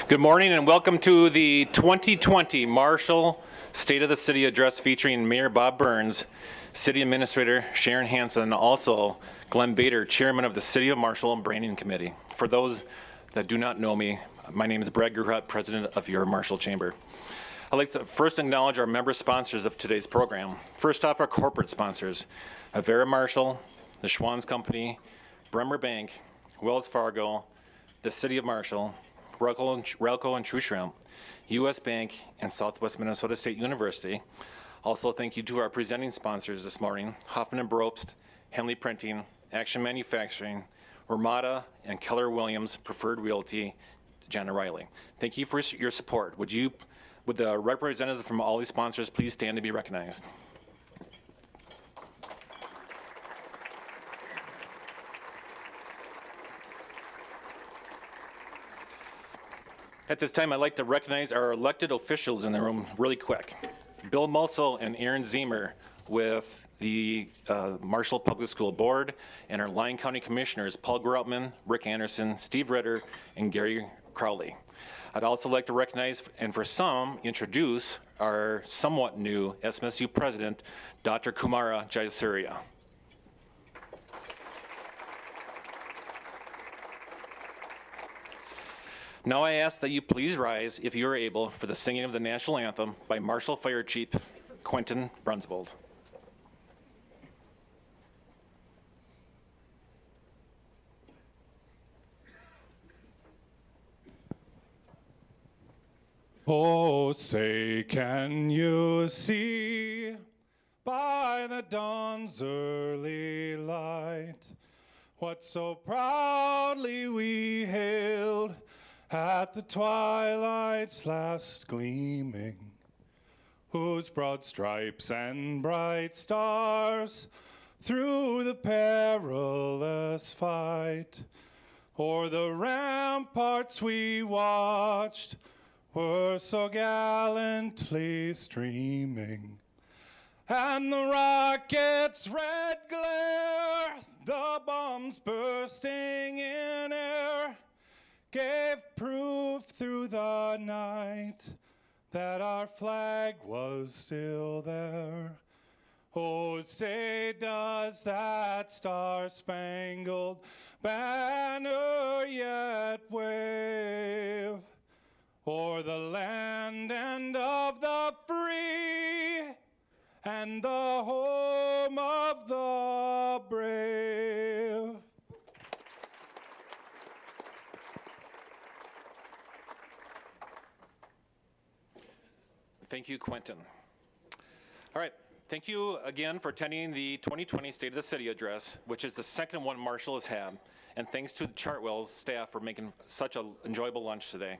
Good morning and welcome to the 2020 Marshall State of the City Address featuring Mayor Bob Burns, City Administrator Sharon Hansen, and also Glenn Bader, Chairman of the City of Marshall Branding Committee. For those that do not know me, my name is Brad Gerhut, President of your Marshall Chamber. I'd like to first acknowledge our member sponsors of today's program. First off, our corporate sponsors, Avera Marshall, the Schwann's Company, Bremer Bank, Wells Fargo, the City of Marshall, Relco and Trushrem, U.S. Bank, and Southwest Minnesota State University. Also, thank you to our presenting sponsors this morning, Hoffman & Probst, Henley Printing, Action Manufacturing, Ramada, and Keller Williams Preferred Realty, John O'Reilly. Thank you for your support. Would the representatives from all these sponsors please stand to be recognized? At this time, I'd like to recognize our elected officials in the room really quick. Bill Mussel and Aaron Zemer with the Marshall Public School Board, and our Lyon County Commissioners, Paul Groutman, Rick Anderson, Steve Ritter, and Gary Crowley. I'd also like to recognize, and for some, introduce our somewhat new SMSU President, Dr. Kumara Jayasuriya. Now I ask that you please rise, if you are able, for the singing of the national anthem by Marshall Fire Chief Quentin Brunsvold. Oh, say, can you see by the dawn's early light what so proudly we hailed at the twilight's last gleaming, whose broad stripes and bright stars through the perilous fight o'er the ramparts we watched were so gallantly streaming, and the rocket's red glare, the bombs bursting in air, gave proof through the night that our flag was still there. Oh, say, does that star-spangled banner yet wave o'er the land and of the free and the home of the brave? Thank you, Quentin. All right, thank you again for attending the 2020 State of the City Address, which is the second one Marshall has had, and thanks to the Chartwell's staff for making such an enjoyable lunch today.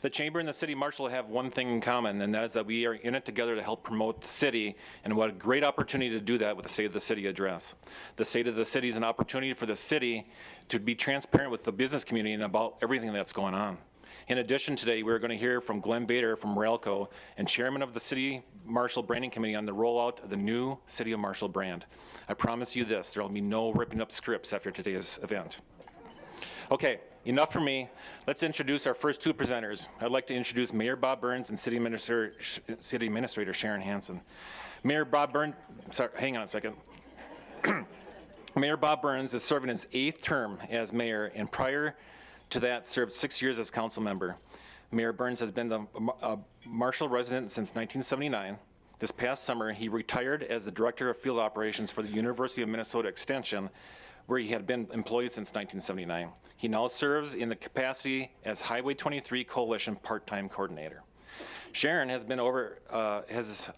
The Chamber and the City of Marshall have one thing in common, and that is that we are in it together to help promote the city, and what a great opportunity to do that with the State of the City Address. The State of the City is an opportunity for the city to be transparent with the business community and about everything that's going on. In addition, today we're going to hear from Glenn Bader from Relco and Chairman of the City Marshall Branding Committee on the rollout of the new City of Marshall brand. I promise you this, there will be no ripping up scripts after today's event. Okay, enough from me. Let's introduce our first two presenters. I'd like to introduce Mayor Bob Burns and City Administrator Sharon Hansen. Mayor Bob Burns, sorry, hang on a second. Mayor Bob Burns is serving his 8th term as mayor, and prior to that served 6 years as council member. Mayor Burns has been a Marshall resident since 1979. This past summer, he retired as the Director of Field Operations for the University of Minnesota Extension, where he had been employed since 1979. He now serves in the capacity as Highway 23 Coalition part-time coordinator. Sharon has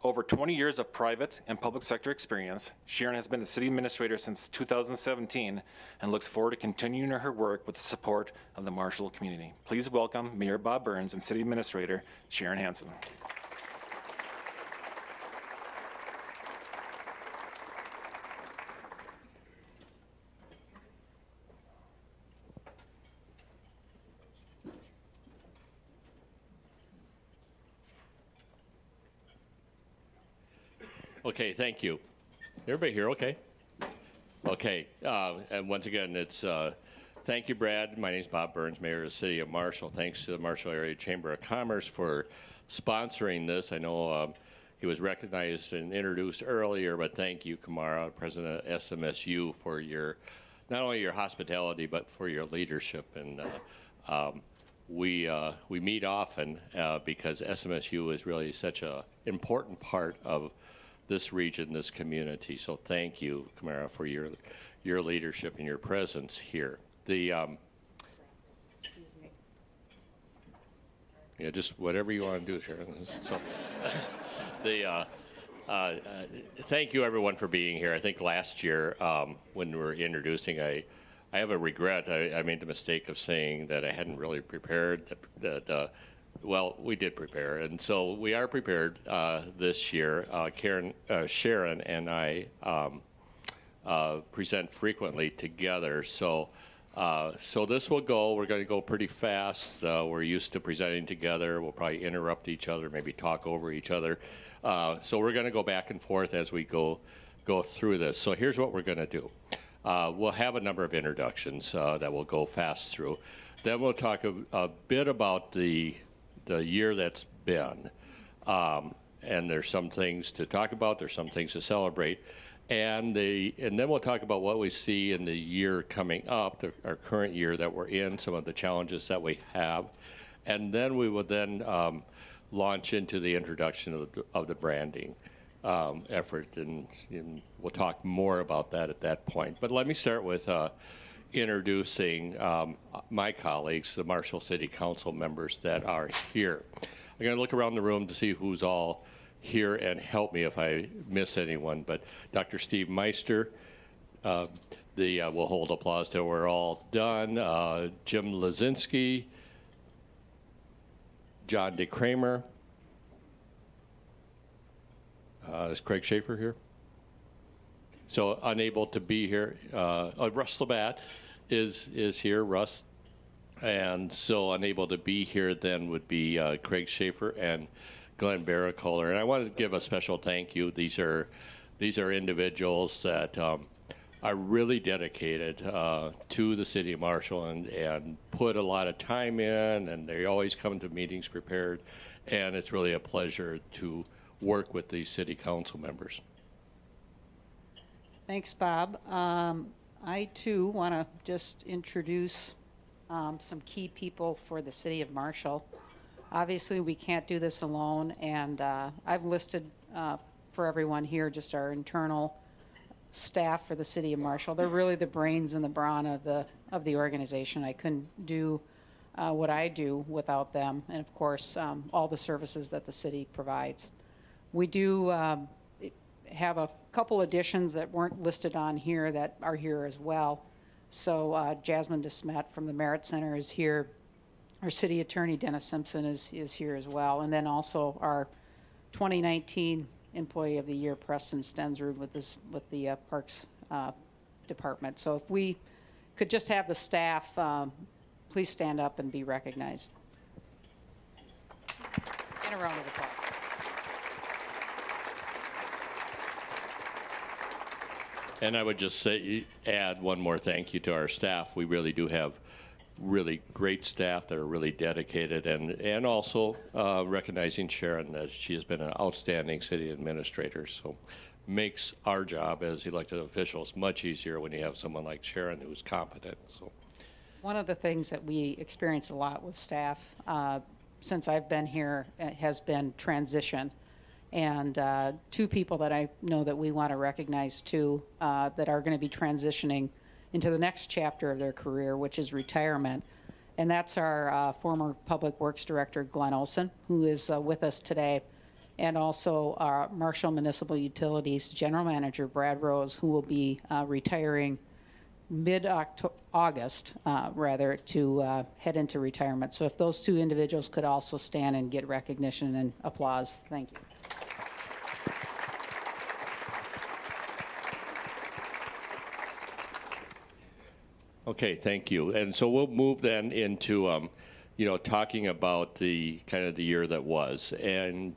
over 20 years of private and public sector experience. Sharon has been the city administrator since 2017 and looks forward to continuing her work with the support of the Marshall community. Please welcome Mayor Bob Burns and City Administrator Sharon Hansen. Okay, thank you. Everybody here okay? Okay, and once again, it's Thank you, Brad. My name is Bob Burns, Mayor of the City of Marshall. Thanks to the Marshall Area Chamber of Commerce for sponsoring this. I know he was recognized and introduced earlier, but thank you, Kamara, President of SMSU, for your not only your hospitality but for your leadership. And we meet often because SMSU is really such an important part of this region, this community. So thank you, Kamara, for your leadership and your presence here. Excuse me. Yeah, just whatever you want to do, Sharon. So, thank you everyone for being here. I think last year when we were introducing, I have a regret. I made the mistake of saying that I hadn't really prepared. Well, we did prepare, and so we are prepared this year. Sharon and I present frequently together, so this will go. We're going to go pretty fast. We're used to presenting together. We'll probably interrupt each other, maybe talk over each other. So we're going to go back and forth as we go through this. So here's what we're going to do. We'll have a number of introductions that we'll go fast through. Then we'll talk a bit about the year that's been. And there's some things to talk about. There's some things to celebrate. And then we'll talk about what we see in the year coming up, our current year that we're in, some of the challenges that we have. And then we will then launch into the introduction of the branding effort, and we'll talk more about that at that point. But let me start with introducing my colleagues, the Marshall City Council members that are here. I'm going to look around the room to see who's all here and help me if I miss anyone. But Dr. Steve Meister, we'll hold applause till we're all done. Jim Lazinski, John DeKramer. Is Craig Schaefer here? So unable to be here. Russ Labatt is here, Russ. And so unable to be here then would be Craig Schaefer and Glenn Barracola. And I want to give a special thank you. These are individuals that are really dedicated to the City of Marshall and put a lot of time in, and they always come to meetings prepared. And it's really a pleasure to work with these city council members. Thanks, Bob. I too want to just introduce some key people for the City of Marshall. Obviously, we can't do this alone, and I've listed for everyone here just our internal staff for the City of Marshall. They're really the brains and the brawn of the organization. I couldn't do what I do without them, and of course, all the services that the city provides. We do have a couple additions that weren't listed on here that are here as well. So Jasmine DeSmet from the Merit Center is here. Our city attorney, Dennis Simpson, is here as well. And then also our 2019 Employee of the Year, Preston Stensrud, with the Parks Department. So if we could just have the staff, please stand up and be recognized. And a round of applause. And I would just add one more thank you to our staff. We really do have really great staff that are really dedicated, and also recognizing Sharon, that she has been an outstanding city administrator. So makes our job as elected officials much easier when you have someone like Sharon who's competent. So one of the things that we experience a lot with staff since I've been here has been transition. And two people that I know that we want to recognize too that are going to be transitioning into the next chapter of their career, which is retirement. And that's our former Public Works Director, Glenn Olson, who is with us today, and also our Marshall Municipal Utilities General Manager, Brad Rose, who will be retiring mid-August, to head into retirement. So if those two individuals could also stand and get recognition and applause. Thank you. okay, thank you. And so we'll move then into talking about the kind of the year that was, and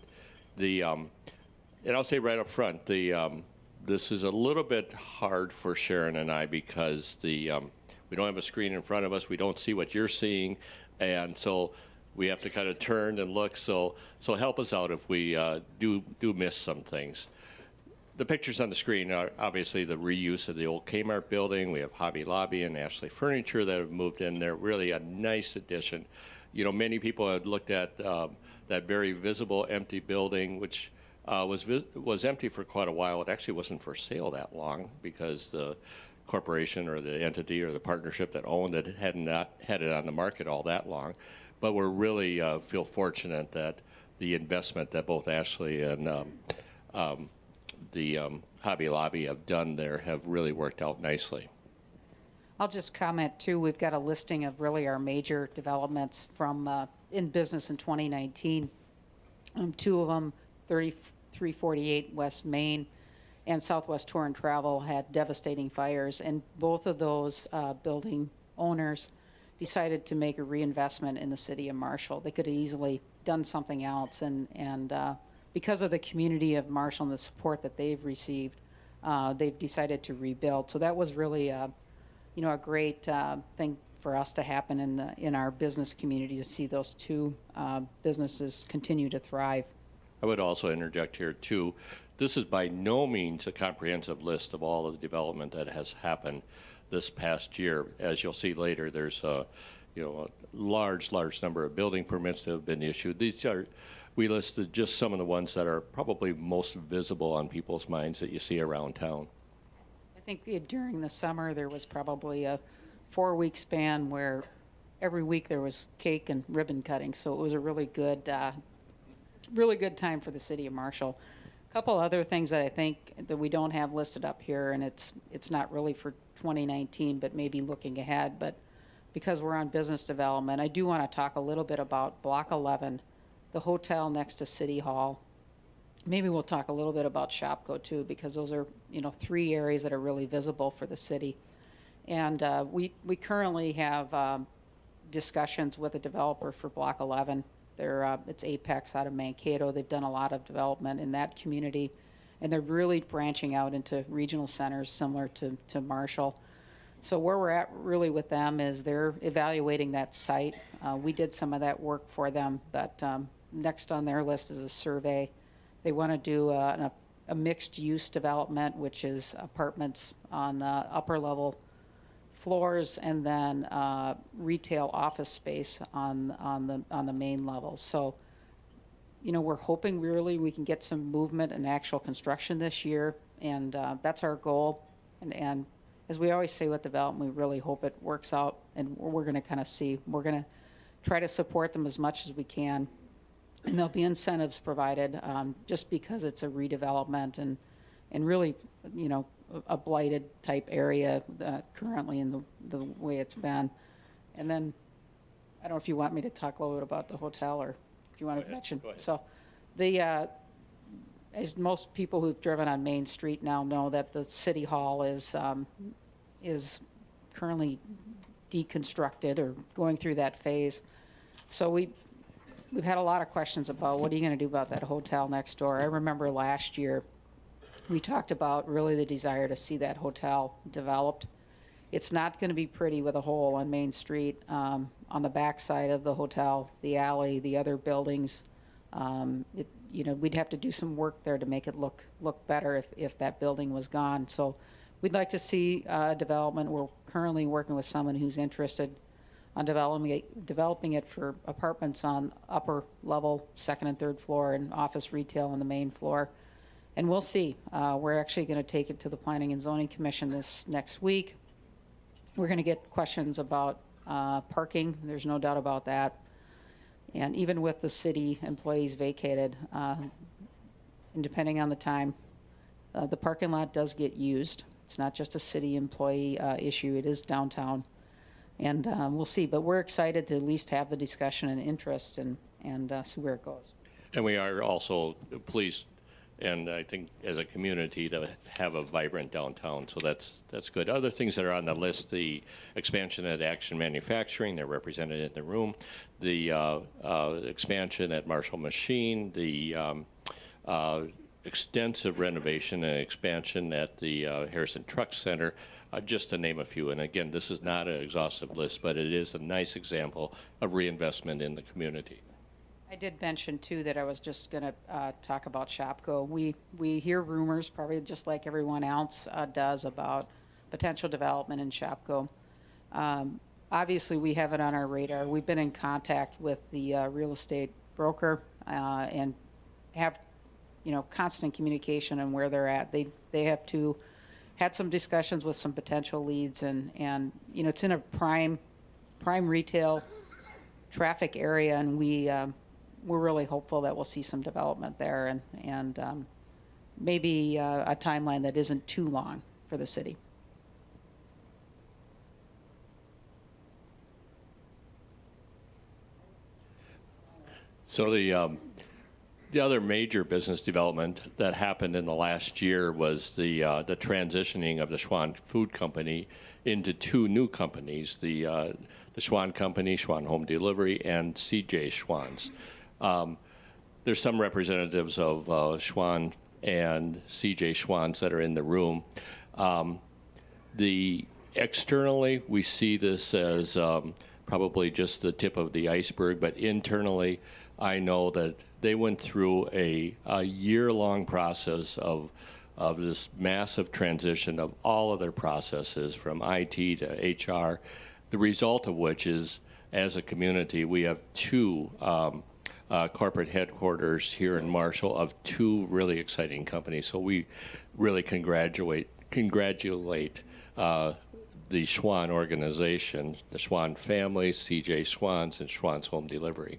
and I'll say right up front, this is a little bit hard for Sharon and I because We don't have a screen in front of us. We don't see what you're seeing. And so we have to kind of turn and look. So help us out if we do miss some things. The pictures on the screen are obviously the reuse of the old Kmart building. We have Hobby Lobby and Ashley Furniture that have moved in there. Really a nice addition. You know, many people had looked at that very visible empty building, which was empty for quite a while. It actually wasn't for sale that long because the corporation or the entity or the partnership that owned it had not had it on the market all that long. But we're really feel fortunate that the investment that both Ashley and the Hobby Lobby have done there have really worked out nicely. I'll just comment too, we've got a listing of really our major developments from in business in 2019. Two of them, 3348 West Main and Southwest Tour and Travel, had devastating fires, and both of those building owners decided to make a reinvestment in the city of Marshall. They could have easily done something else, and because of the community of Marshall and the support that they've received, they've decided to rebuild. So that was really a great thing for us to happen in our business community, to see those two businesses continue to thrive. I would also interject here too. This is by no means a comprehensive list of all of the development that has happened this past year. As you'll see later, there's a large number of building permits that have been issued. We listed just some of the ones that are probably most visible on people's minds that you see around town. I think during the summer there was probably a 4-week span where every week there was cake and ribbon cutting. So it was a really good time for the city of Marshall. A couple other things that I think that we don't have listed up here, and it's not really for 2019, but maybe looking ahead. But because we're on business development, I do want to talk a little bit about Block 11, the hotel next to City Hall. Maybe we'll talk a little bit about Shopko too, because those are 3 areas that are really visible for the city. And we currently have discussions with a developer for Block 11. It's Apex out of Mankato. They've done a lot of development in that community, and they're really branching out into regional centers similar to Marshall. So where we're at really with them is they're evaluating that site. We did some of that work for them, but next on their list is a survey. They want to do a mixed-use development, which is apartments on upper level floors, and then retail office space on the main level. So, we're hoping really we can get some movement and actual construction this year, and that's our goal. And as we always say with development, we really hope it works out, and we're going to kind of see. We're going to try to support them as much as we can, and there'll be incentives provided just because it's a redevelopment and really, a blighted type area currently in the way it's been. And then, I don't know if you want me to talk a little bit about the hotel, or if you want to mention. So, as most people who've driven on Main Street now know, that the City Hall is currently deconstructed or going through that phase. So we've had a lot of questions about what are you going to do about that hotel next door. I remember last year we talked about really the desire to see that hotel developed. It's not going to be pretty with a hole on Main Street. On the back side of the hotel, the alley, the other buildings, we'd have to do some work there to make it look better if that building was gone. So we'd like to see development. We're currently working with someone who's interested on developing it for apartments on upper level, 2nd and 3rd floor, and office retail on the main floor. And we'll see. We're actually going to take it to the Planning and Zoning Commission this next week. We're going to get questions about parking. There's no doubt about that. And even with the city employees vacated, and depending on the time, the parking lot does get used. It's not just a city employee issue. It is downtown. And we'll see. But we're excited to at least have the discussion and interest and see where it goes. And we are also pleased, and I think as a community, to have a vibrant downtown. So that's good. Other things that are on the list: the expansion at Action Manufacturing, they're represented in the room. The expansion at Marshall Machine, the extensive renovation and expansion at the Harrison Truck Center, just to name a few. And again, this is not an exhaustive list, but it is a nice example of reinvestment in the community. I did mention too that I was just going to talk about Shopko. We hear rumors, probably just like everyone else does, about potential development in Shopko. Obviously, we have it on our radar. We've been in contact with the real estate broker and have, constant communication on where they're at. They have had some discussions with some potential leads, and it's in a prime retail traffic area, and we're really hopeful that we'll see some development there, and maybe a timeline that isn't too long for the city. So the other major business development that happened in the last year was the transitioning of the Schwann Food Company into two new companies, the Schwann Company, Schwann Home Delivery, and C.J. Schwann's. There's some representatives of Schwann and C.J. Schwann's that are in the room. Externally, we see this as probably just the tip of the iceberg, but internally, I know that they went through a year-long process of this massive transition of all of their processes from IT to HR, the result of which is, as a community, we have two corporate headquarters here in Marshall of two really exciting companies. So we really congratulate the Schwann organization, the Schwann family, C.J. Schwann's, and Schwann's Home Delivery.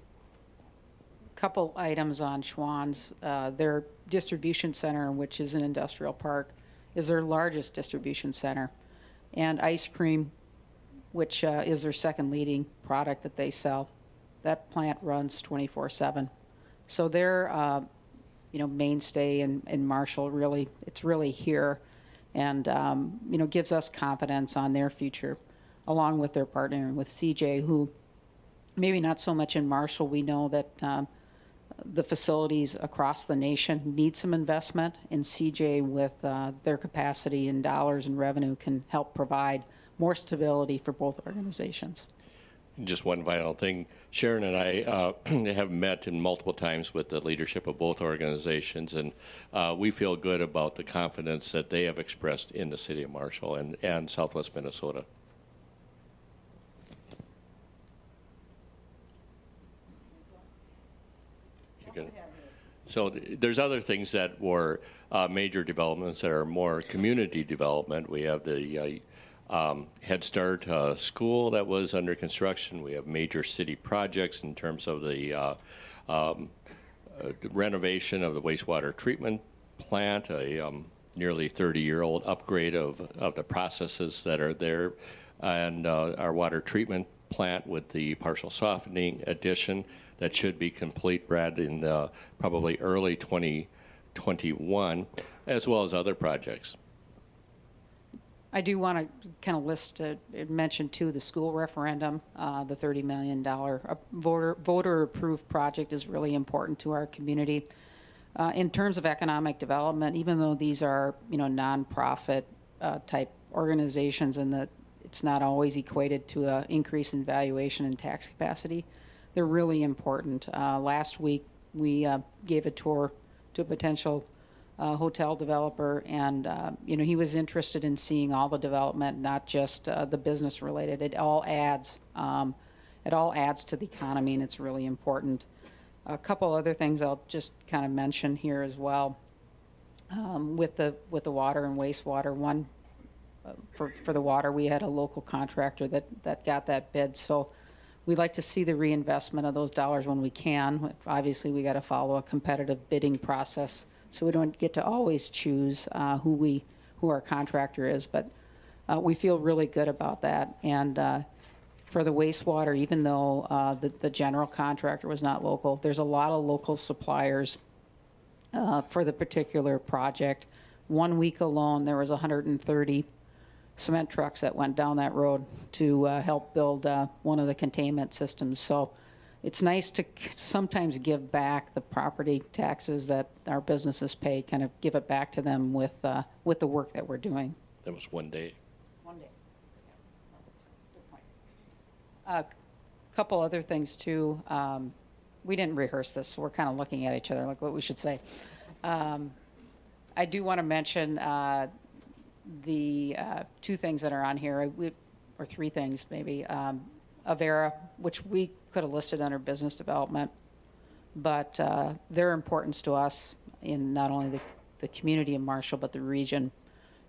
Couple items on Schwann's. Their distribution center, which is an industrial park, is their largest distribution center. And ice cream, which is their second leading product that they sell. That plant runs 24/7. So their mainstay in Marshall, it's really here, and gives us confidence on their future, along with their partnering with CJ, who maybe not so much in Marshall. We know that the facilities across the nation need some investment, and CJ, with their capacity in dollars and revenue, can help provide more stability for both organizations. Just one final thing. Sharon and I have met multiple times with the leadership of both organizations, and we feel good about the confidence that they have expressed in the city of Marshall and Southwest Minnesota. So there's other things that were major developments that are more community development. We have the Head Start school that was under construction. We have major city projects in terms of the renovation of the wastewater treatment plant, a nearly 30-year-old upgrade of the processes that are there, and our water treatment plant with the partial softening addition that should be complete, Brad, in probably early 2021, as well as other projects. I do want to kind of mention too, the school referendum, the $30 million voter-approved project is really important to our community. In terms of economic development, even though these are nonprofit type organizations, and that it's not always equated to an increase in valuation and tax capacity, they're really important. Last week, we gave a tour to a potential hotel developer, and he was interested in seeing all the development, not just the business related. It all adds to the economy, and it's really important. A couple other things I'll just kind of mention here as well. With the water and wastewater, one for the water, we had a local contractor that got that bid. So we'd like to see the reinvestment of those dollars when we can. Obviously, we got to follow a competitive bidding process, so we don't get to always choose who our contractor is, but we feel really good about that. And for the wastewater, even though the general contractor was not local, there's a lot of local suppliers for the particular project. 1 week alone, there was 130 cement trucks that went down that road to help build one of the containment systems. So it's nice to sometimes give back the property taxes that our businesses pay, kind of give it back to them with the work that we're doing. That was one day. One day. Good point. A couple other things too. We didn't rehearse this, so we're kind of looking at each other like what we should say. I do want to mention the two things that are on here, or three things maybe. Avera, which we could have listed under business development, but their importance to us in not only the community of Marshall, but the region.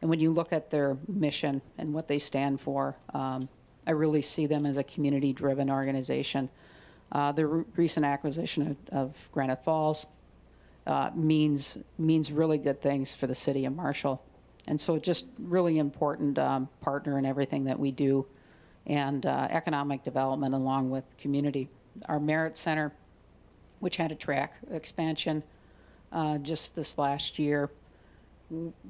And when you look at their mission and what they stand for, I really see them as a community-driven organization. The recent acquisition of Granite Falls means really good things for the city of Marshall. And so just really important partner in everything that we do, and economic development along with community. Our Merit Center, which had a track expansion just this last year.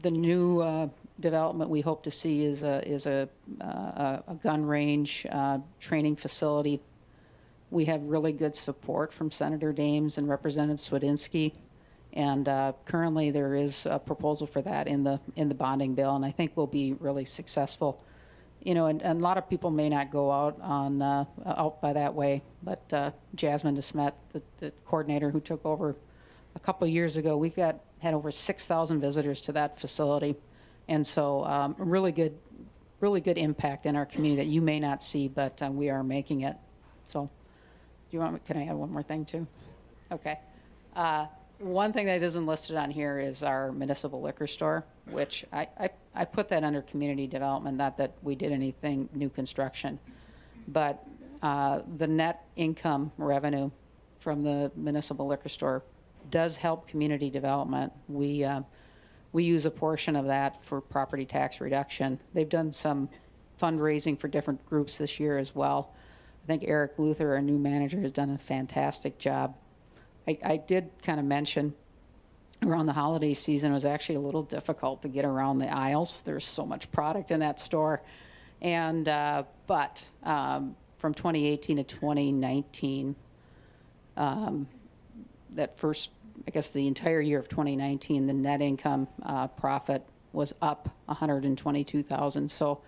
The new development we hope to see is a gun range training facility. We have really good support from Senator Dames and Representative Swedinsky, and currently there is a proposal for that in the bonding bill, and I think we'll be really successful. You know, and a lot of people may not go out by that way, but Jasmine DeSmet, the coordinator who took over a couple of years ago, we've had over 6,000 visitors to that facility, and so really good impact in our community that you may not see, but we are making it. So, can I add one more thing too? Okay. One thing that isn't listed on here is our municipal liquor store, which I put that under community development, not that we did anything new construction, but the net income revenue from the municipal liquor store does help community development. We use a portion of that for property tax reduction. They've done some fundraising for different groups this year as well. I think Eric Luther, our new manager, has done a fantastic job. I did kind of mention around the holiday season, it was actually a little difficult to get around the aisles. There's so much product in that store. And, but from 2018 to 2019, that first, I guess the entire year of 2019, the net income profit was up 122,000. So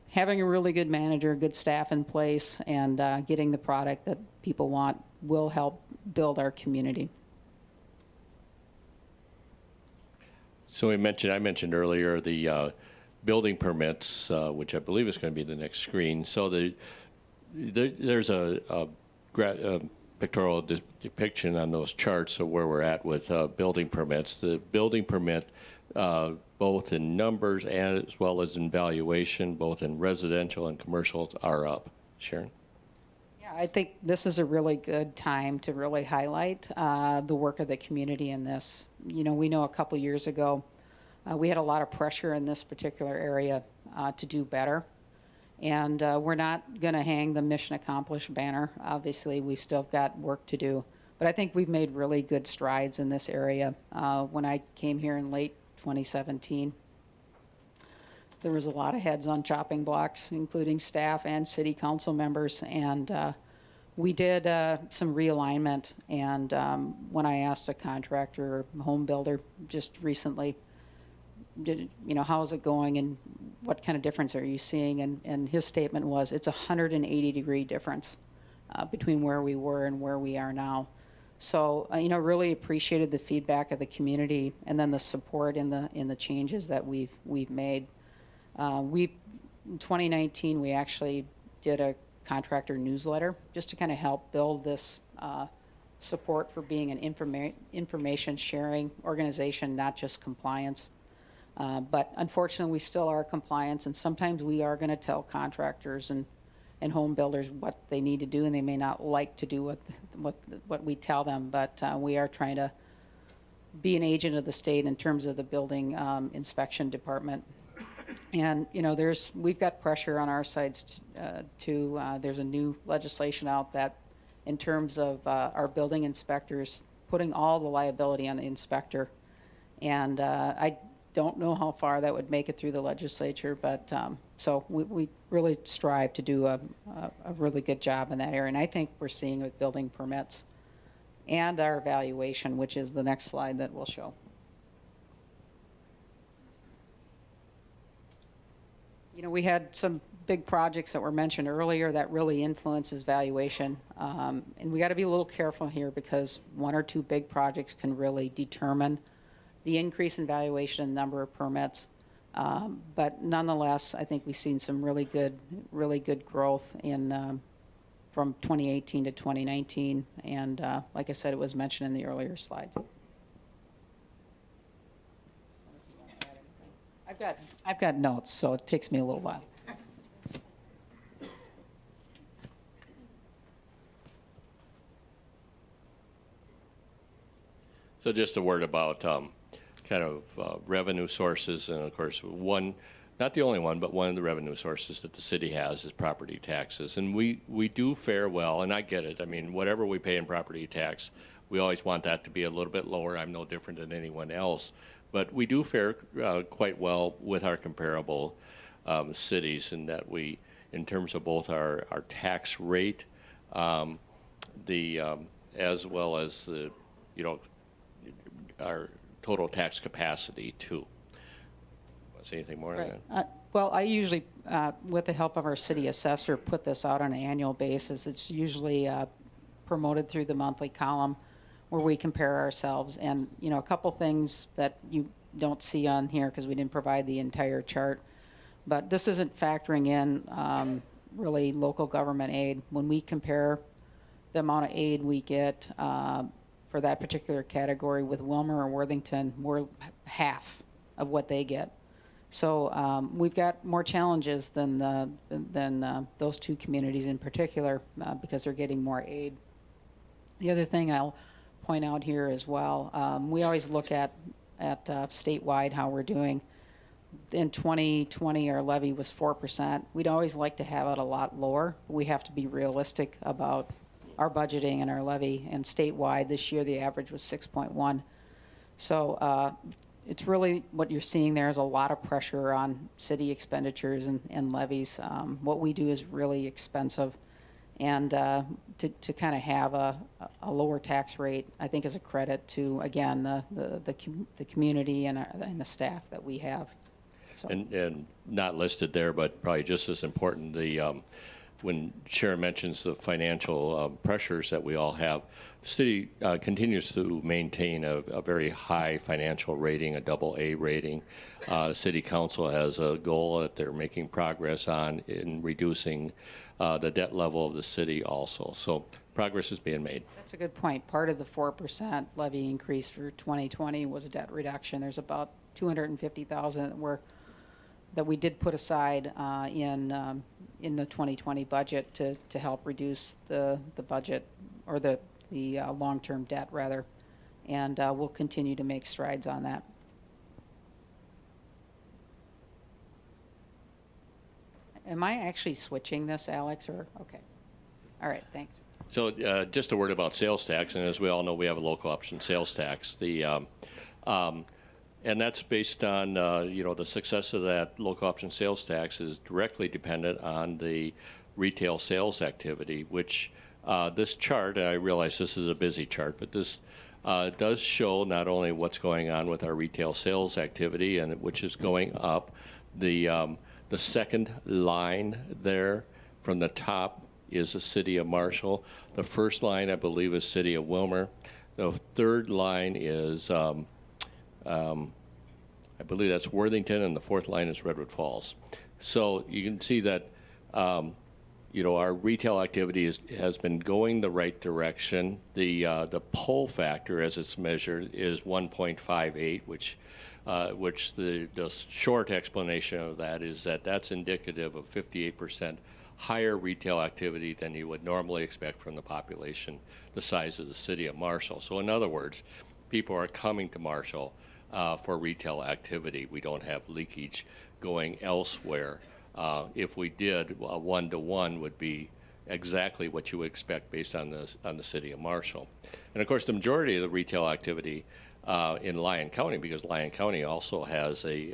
having a really good manager, good staff in place, and getting the product that people want will help build our community. So I mentioned earlier the building permits, which I believe is going to be the next screen. So there's a pictorial depiction on those charts of where we're at with building permits. The building permit, both in numbers and as well as in valuation, both in residential and commercial, are up. Sharon? Yeah, I think this is a really good time to really highlight the work of the community in this. You know, we know a couple years ago we had a lot of pressure in this particular area to do better. And we're not going to hang the mission accomplished banner. Obviously, we've still got work to do. But I think we've made really good strides in this area. When I came here in late 2017, there was a lot of heads on chopping blocks, including staff and city council members. And we did some realignment. And when I asked a contractor or home builder just recently, how is it going and what kind of difference are you seeing? And his statement was, it's a 180-degree difference between where we were and where we are now. So, really appreciated the feedback of the community and then the support in the changes that we've made. In 2019, we actually did a contractor newsletter just to kind of help build this support for being an information sharing organization, not just compliance. But unfortunately, we still are compliance, and sometimes we are going to tell contractors and home builders what they need to do, and they may not like to do what we tell them. But we are trying to be an agent of the state in terms of the building inspection department. And we've got pressure on our sides too. There's a new legislation out that, in terms of our building inspectors, putting all the liability on the inspector, and I don't know how far that would make it through the legislature, but So we really strive to do a really good job in that area. And I think we're seeing with building permits and our evaluation, which is the next slide that we'll show. You know, we had some big projects that were mentioned earlier that really influences valuation. And we got to be a little careful here because one or two big projects can really determine the increase in valuation and number of permits. But nonetheless, I think we've seen some really good growth in from 2018 to 2019. And like I said, it was mentioned in the earlier slides. I've got notes, so it takes me a little while. So just a word about kind of revenue sources, and of course one, not the only one, but one of the revenue sources that the city has is property taxes. And we do fare well, and I get it. I mean, whatever we pay in property tax, we always want that to be a little bit lower. I'm no different than anyone else. But we do fare quite well with our comparable cities in that we, in terms of both our tax rate, as well as the, you know, our total tax capacity too. Want to say anything more on that? Well, I usually, with the help of our city assessor, put this out on an annual basis. It's usually promoted through the monthly column where we compare ourselves. And, you know, a couple things that you don't see on here because we didn't provide the entire chart, but this isn't factoring in really local government aid. When we compare the amount of aid we get for that particular category with Wilmer or Worthington, we're half of what they get. So we've got more challenges than those two communities in particular because they're getting more aid. The other thing I'll point out here as well, we always look at statewide how we're doing. In 2020, our levy was 4%. We'd always like to have it a lot lower. We have to be realistic about our budgeting and our levy. And statewide, this year, the average was 6.1. So it's really what you're seeing there is a lot of pressure on city expenditures and levies. What we do is really expensive. And to kind of have a lower tax rate, I think is a credit to, again, the community and the staff that we have. So. And not listed there, but probably just as important, when Sharon mentions the financial pressures that we all have, the city continues to maintain a very high financial rating, a AA rating. City Council has a goal that they're making progress on in reducing the debt level of the city also. So progress is being made. That's a good point. Part of the 4% levy increase for 2020 was a debt reduction. There's about $250,000 that we did put aside in the 2020 budget to help reduce the budget or the long-term debt rather, and we'll continue to make strides on that. Am I actually switching this, Alex, or okay? All right, thanks. So just a word about sales tax, and as we all know, we have a local option sales tax. And that's based on, the success of that local option sales tax is directly dependent on the retail sales activity, which this chart, and I realize this is a busy chart, but this does show not only what's going on with our retail sales activity, and which is going up. The second line there from the top is the city of Marshall. The first line, I believe, is city of Wilmer. The third line is I believe that's Worthington, and the fourth line is Redwood Falls. So you can see that, our retail activity has been going the right direction. The pull factor, as it's measured, is 1.58, which the short explanation of that is that that's indicative of 58% higher retail activity than you would normally expect from the population, the size of the city of Marshall. So in other words, people are coming to Marshall for retail activity. We don't have leakage going elsewhere. If we did, a one-to-one would be exactly what you would expect based on the city of Marshall. And of course, the majority of the retail activity in Lyon County, because Lyon County also has a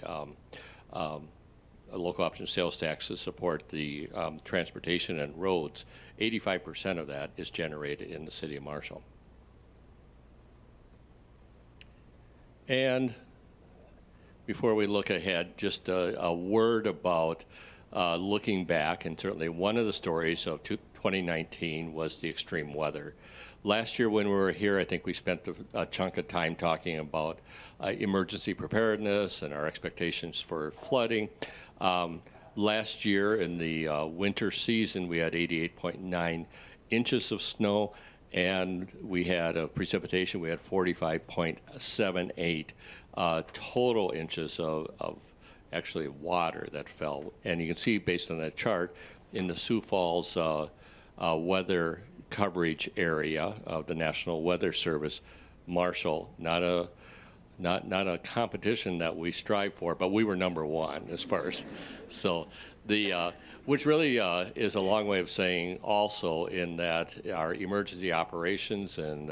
local option sales tax to support the transportation and roads, 85% of that is generated in the city of Marshall. And before we look ahead, just a word about looking back, and certainly one of the stories of 2019 was the extreme weather. Last year when we were here, I think we spent a chunk of time talking about emergency preparedness and our expectations for flooding. Last year in the winter season, we had 88.9 inches of snow, and we had precipitation, we had 45.78 total inches of actually water that fell. And you can see based on that chart in the Sioux Falls weather coverage area of the National Weather Service, Marshall, not a competition that we strive for, but we were number one as far as, so which really is a long way of saying also in that our emergency operations, and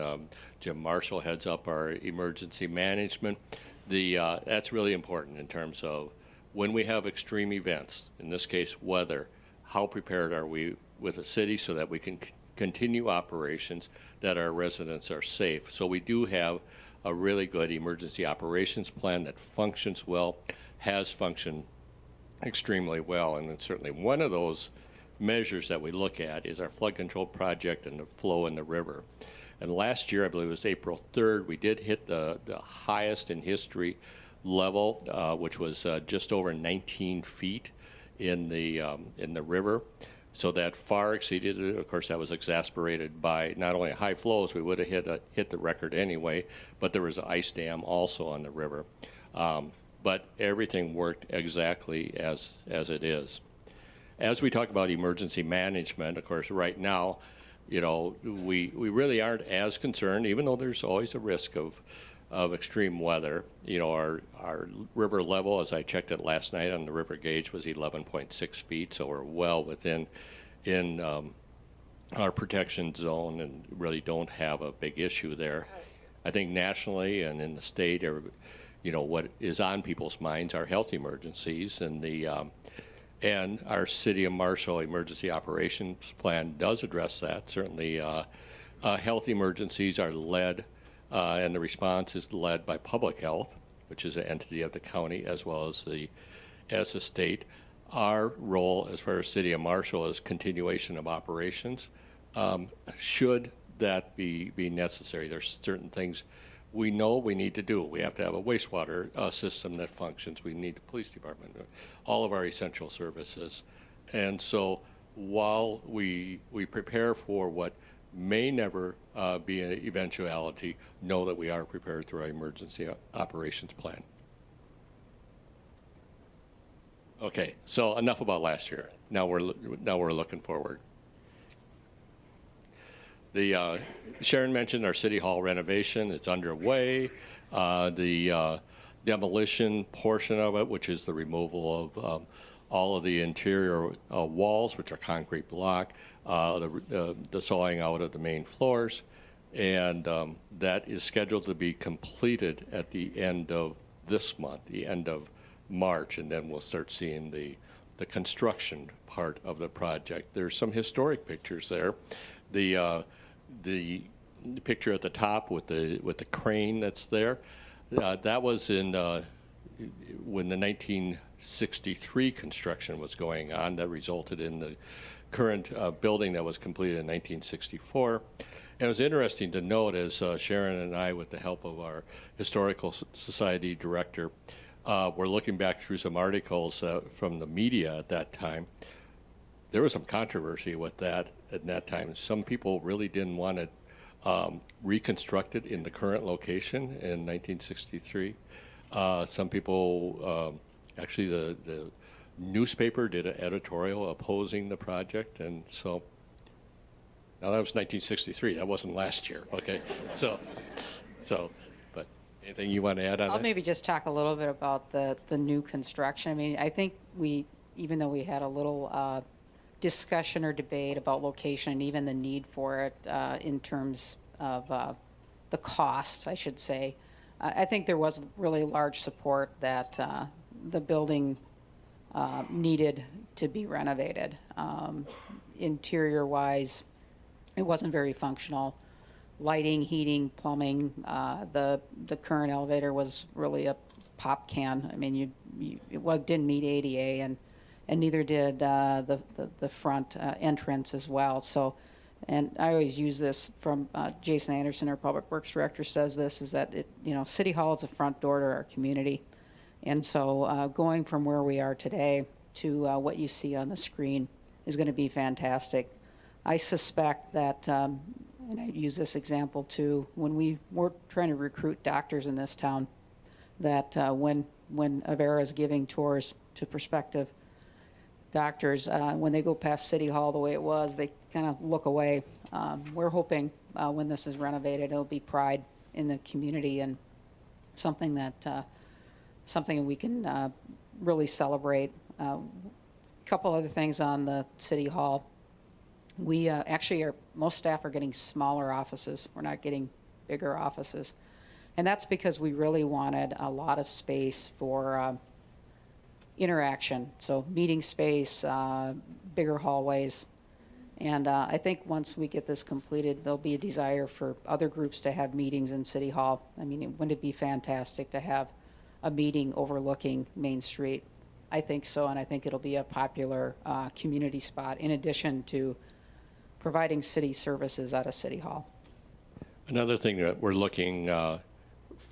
Jim Marshall heads up our emergency management, that's really important in terms of when we have extreme events, in this case weather, how prepared are we with the city so that we can continue operations, that our residents are safe. So we do have a really good emergency operations plan that functions well, has functioned extremely well, and certainly one of those measures that we look at is our flood control project and the flow in the river. And last year, I believe it was April 3rd, we did hit the highest in history level, which was just over 19 feet in the river. So that far exceeded it. Of course, that was exacerbated by not only high flows, we would have hit the record anyway, but there was an ice dam also on the river. But everything worked exactly as it is. As we talk about emergency management, of course, right now, we really aren't as concerned, even though there's always a risk of extreme weather. Our river level, as I checked it last night on the river gauge, was 11.6 feet, so we're well within our protection zone and really don't have a big issue there. I think nationally and in the state, what is on people's minds are health emergencies, and our City of Marshall Emergency Operations Plan does address that. Certainly, health emergencies are led, and the response is led by public health, which is an entity of the county, as well as the state. Our role as far as City of Marshall is continuation of operations. Should that be necessary, there's certain things we know we need to do. We have to have a wastewater system that functions. We need the police department, all of our essential services. And so while we prepare for what may never be an eventuality, know that we are prepared through our emergency operations plan. Okay, so enough about last year. Now we're looking forward. Sharon mentioned our City Hall renovation. It's underway. The demolition portion of it, which is the removal of all of the interior walls, which are concrete block, the sawing out of the main floors, and that is scheduled to be completed at the end of this month, the end of March, and then we'll start seeing the construction part of the project. There's some historic pictures there. The picture at the top with the crane that's there, that was in when the 1963 construction was going on. That resulted in the current building that was completed in 1964. And it was interesting to note, as Sharon and I, with the help of our Historical Society director, were looking back through some articles from the media at that time. There was some controversy with that at that time. Some people really didn't want it reconstructed in the current location in 1963. Some people, actually the newspaper did an editorial opposing the project, and so, now that was 1963, that wasn't last year, okay? So, but anything you want to add on that? I'll maybe just talk a little bit about the new construction. I mean, I think even though we had a little discussion or debate about location and even the need for it in terms of the cost, I should say, I think there was really large support that the building needed to be renovated. Interior-wise, it wasn't very functional. Lighting, heating, plumbing. The current elevator was really a pop can. I mean, didn't meet ADA, and neither did the front entrance as well. So, and I always use this from Jason Anderson, our Public Works Director, says this, is that City Hall is the front door to our community. And so going from where we are today to what you see on the screen is going to be fantastic. I suspect that, and I use this example too, when we were trying to recruit doctors in this town, that when Avera is giving tours to prospective doctors, when they go past City Hall the way it was, they kind of look away. We're hoping when this is renovated, it'll be pride in the community and something that we can really celebrate. A couple other things on the City Hall. We most staff are getting smaller offices. We're not getting bigger offices. And that's because we really wanted a lot of space for interaction. So meeting space, bigger hallways. And I think once we get this completed, there'll be a desire for other groups to have meetings in City Hall. I mean, wouldn't it be fantastic to have a meeting overlooking Main Street? I think so, and I think it'll be a popular community spot in addition to providing city services at a City Hall. Another thing that we're looking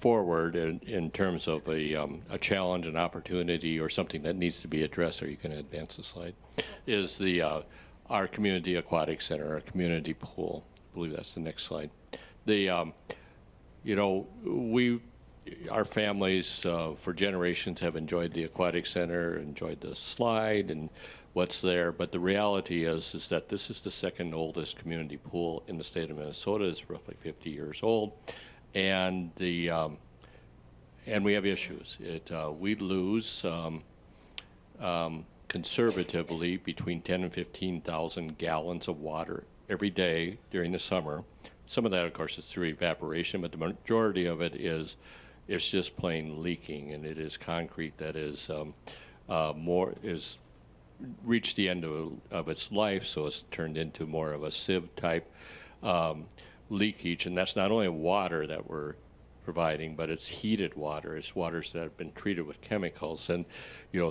forward in terms of a challenge, an opportunity, or something that needs to be addressed, or you can advance the slide, is our community aquatic center, our community pool. I believe that's the next slide. Our families for generations have enjoyed the aquatic center, enjoyed the slide and what's there, but the reality is that this is the second oldest community pool in the state of Minnesota. It's roughly 50 years old, and we have issues. We lose conservatively between 10 and 15,000 gallons of water every day during the summer. Some of that, of course, is through evaporation, but the majority of it is just plain leaking, and it is concrete that is reached the end of its life, so it's turned into more of a sieve type leakage. And that's not only water that we're providing, but it's heated water. It's waters that have been treated with chemicals, and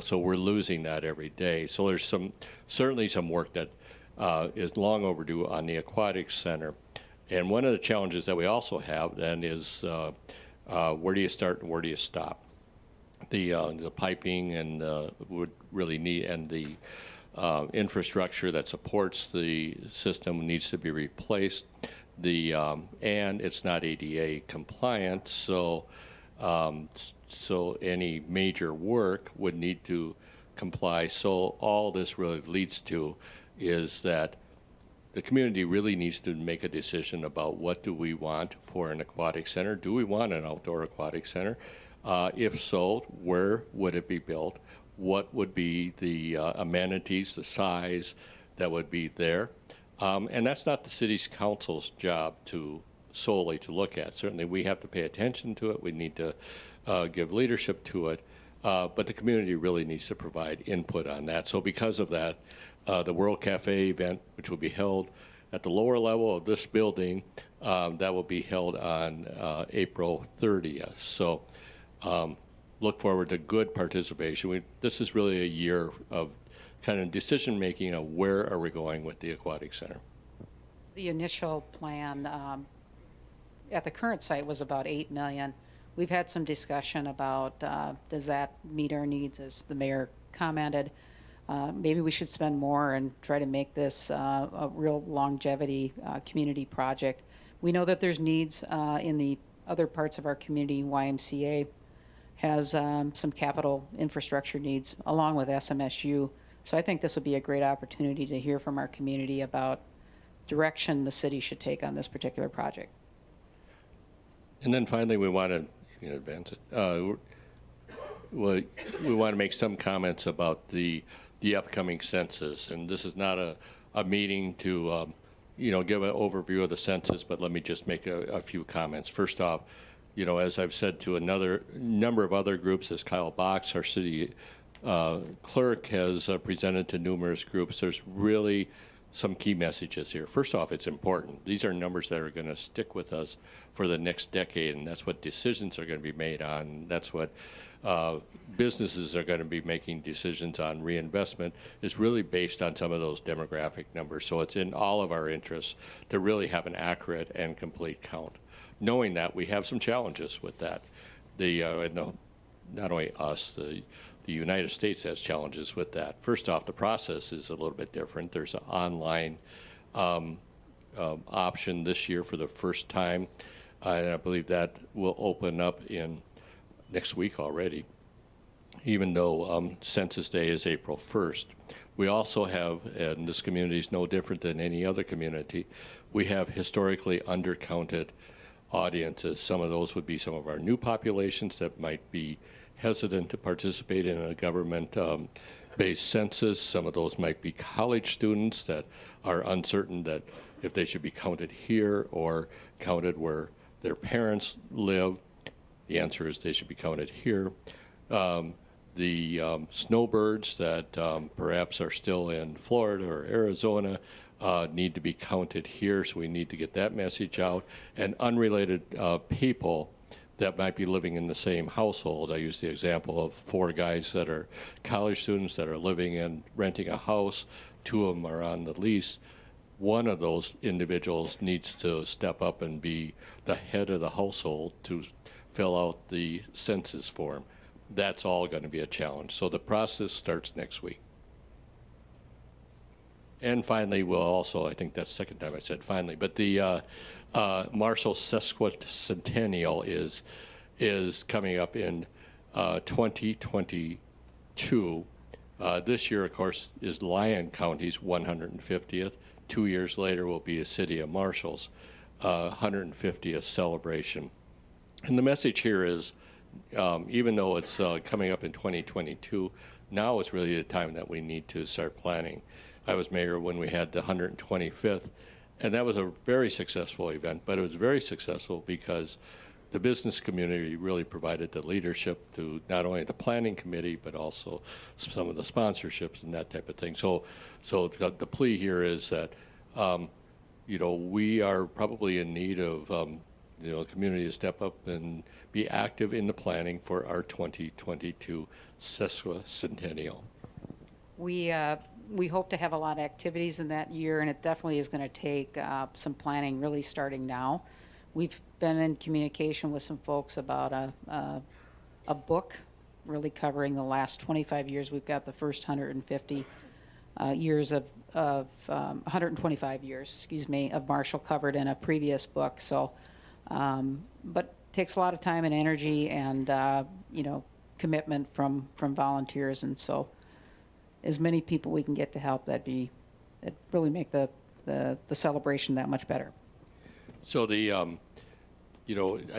so we're losing that every day. So there's certainly some work that is long overdue on the aquatic center. And one of the challenges that we also have then is where do you start and where do you stop? The piping and would really need, and the infrastructure that supports the system needs to be replaced. And it's not ADA compliant, so any major work would need to comply. So all this really leads to is that the community really needs to make a decision about what do we want for an aquatic center. Do we want an outdoor aquatic center? If so, where would it be built? What would be the amenities, the size that would be there? And that's not the city's council's job solely to look at. Certainly we have to pay attention to it. We need to give leadership to it. But the community really needs to provide input on that. So because of that, the World Cafe event, which will be held at the lower level of this building, that will be held on April 30th. So look forward to good participation. This is really a year of kind of decision making of where are we going with the aquatic center. The initial plan at the current site was about $8 million. We've had some discussion about does that meet our needs, as the mayor commented. Maybe we should spend more and try to make this a real longevity community project. We know that there's needs in the other parts of our community. YMCA has some capital infrastructure needs along with SMSU. So I think this would be a great opportunity to hear from our community about direction the city should take on this particular project. And then finally, we want to advance it. We want to make some comments about the upcoming census, and this is not a meeting to give an overview of the census, but let me just make a few comments. First off, as I've said to another number of other groups, as Kyle Box, our city clerk has presented to numerous groups, there's really some key messages here. First off, it's important. These are numbers that are going to stick with us for the next decade, and that's what decisions are going to be made on. That's what businesses are going to be making decisions on. Reinvestment is really based on some of those demographic numbers. So it's in all of our interests to really have an accurate and complete count. Knowing that, we have some challenges with that. Not only us, the United States has challenges with that. First off, the process is a little bit different. There's an online option this year for the first time, and I believe that will open up in next week already, even though Census Day is April 1st. We also have, and this community is no different than any other community, we have historically undercounted audiences. Some of those would be some of our new populations that might be hesitant to participate in a government-based census. Some of those might be college students that are uncertain that if they should be counted here or counted where their parents live. The answer is they should be counted here. The snowbirds that perhaps are still in Florida or Arizona need to be counted here, so we need to get that message out. And unrelated people that might be living in the same household. I use the example of 4 guys that are college students that are living and renting a house. 2 of them are on the lease. One of those individuals needs to step up and be the head of the household to fill out the census form. That's all going to be a challenge. So the process starts next week. And finally, we'll also, I think that's the second time I said finally, but the Marshall Sesquicentennial is coming up in 2022. This year, of course, is Lyon County's 150th. 2 years later will be the City of Marshall's 150th celebration. And the message here is, even though it's coming up in 2022, now is really the time that we need to start planning. I was mayor when we had the 125th, and that was a very successful event, but it was very successful because the business community really provided the leadership to not only the planning committee, but also some of the sponsorships and that type of thing. So the plea here is that, we are probably in need of, the community to step up and be active in the planning for our 2022 Sesquicentennial. We hope to have a lot of activities in that year, and it definitely is going to take some planning really starting now. We've been in communication with some folks about a book really covering the last 25 years. We've got the first 150 years of 125 years, of Marshall covered in a previous book. So, but it takes a lot of time and energy and, commitment from volunteers. And so as many people we can get to help, it'd really make the celebration that much better. So I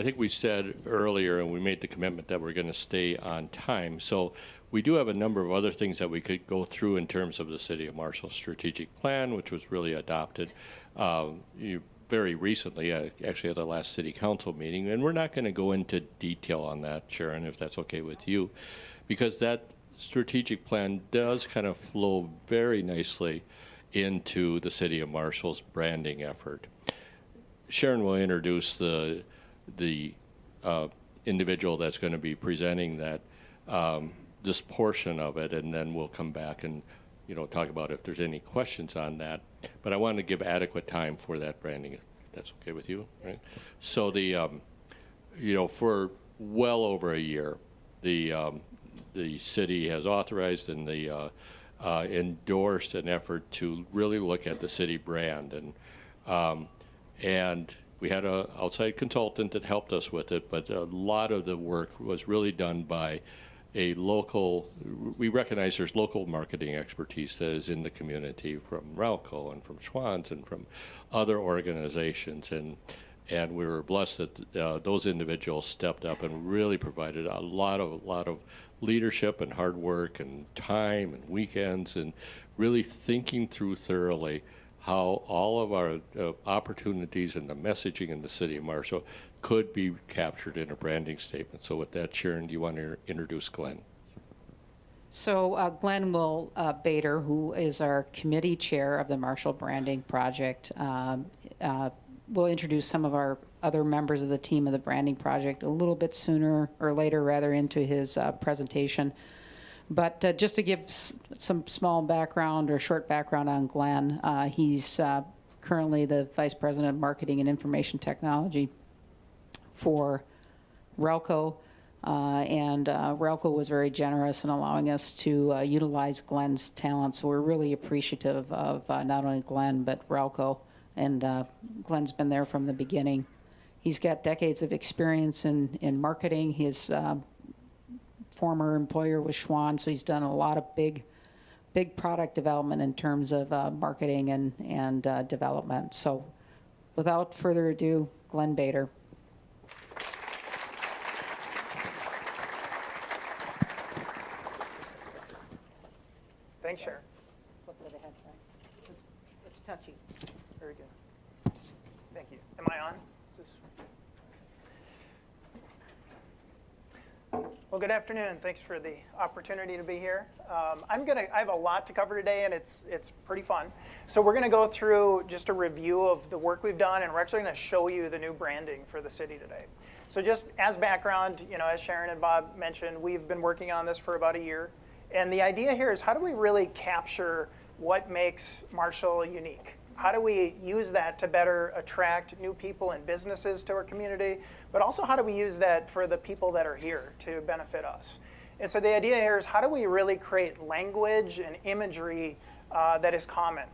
think we said earlier, and we made the commitment that we're going to stay on time. So we do have a number of other things that we could go through in terms of the City of Marshall strategic plan, which was really adopted very recently, actually at the last City Council meeting. And we're not going to go into detail on that, Sharon, if that's okay with you, because that strategic plan does kind of flow very nicely into the City of Marshall's branding effort. Sharon will introduce the individual that's going to be presenting that this portion of it, and then we'll come back and talk about if there's any questions on that. But I want to give adequate time for that branding. If that's okay with you, right? So for well over a year, the city has authorized and endorsed an effort to really look at the city brand, and we had an outside consultant that helped us with it, but a lot of the work was really done by a local. We recognize there's local marketing expertise that is in the community from Ralco and from Schwann's and from other organizations, and we were blessed that those individuals stepped up and really provided a lot of leadership and hard work and time and weekends and really thinking through thoroughly how all of our opportunities and the messaging in the City of Marshall could be captured in a branding statement. So with that, Sharon, do you want to introduce Glenn? So Glenn Bader, who is our committee chair of the Marshall Branding Project, will introduce some of our other members of the team of the branding project a little bit sooner or later, rather, into his presentation. But just to give some small background or short background on Glenn, he's currently the Vice President of Marketing and Information Technology for Relco. And Relco was very generous in allowing us to utilize Glenn's talent. So we're really appreciative of not only Glenn, but Relco. And Glenn's been there from the beginning. He's got decades of experience in marketing. His former employer was Schwann, so he's done a lot of big product development in terms of marketing and development. So without further ado, Glenn Bader. Thanks, Sharon. Flip it ahead, right? It's touchy. Very good. Thank you. Am I on? Is this... Well, good afternoon. Thanks for the opportunity to be here. I have a lot to cover today, and it's pretty fun. So we're going to go through just a review of the work we've done, and we're actually going to show you the new branding for the city today. So just as background, as Sharon and Bob mentioned, we've been working on this for about a year. And the idea here is, how do we really capture what makes Marshall unique? How do we use that to better attract new people and businesses to our community? But also, how do we use that for the people that are here to benefit us? And so the idea here is, how do we really create language and imagery that is common?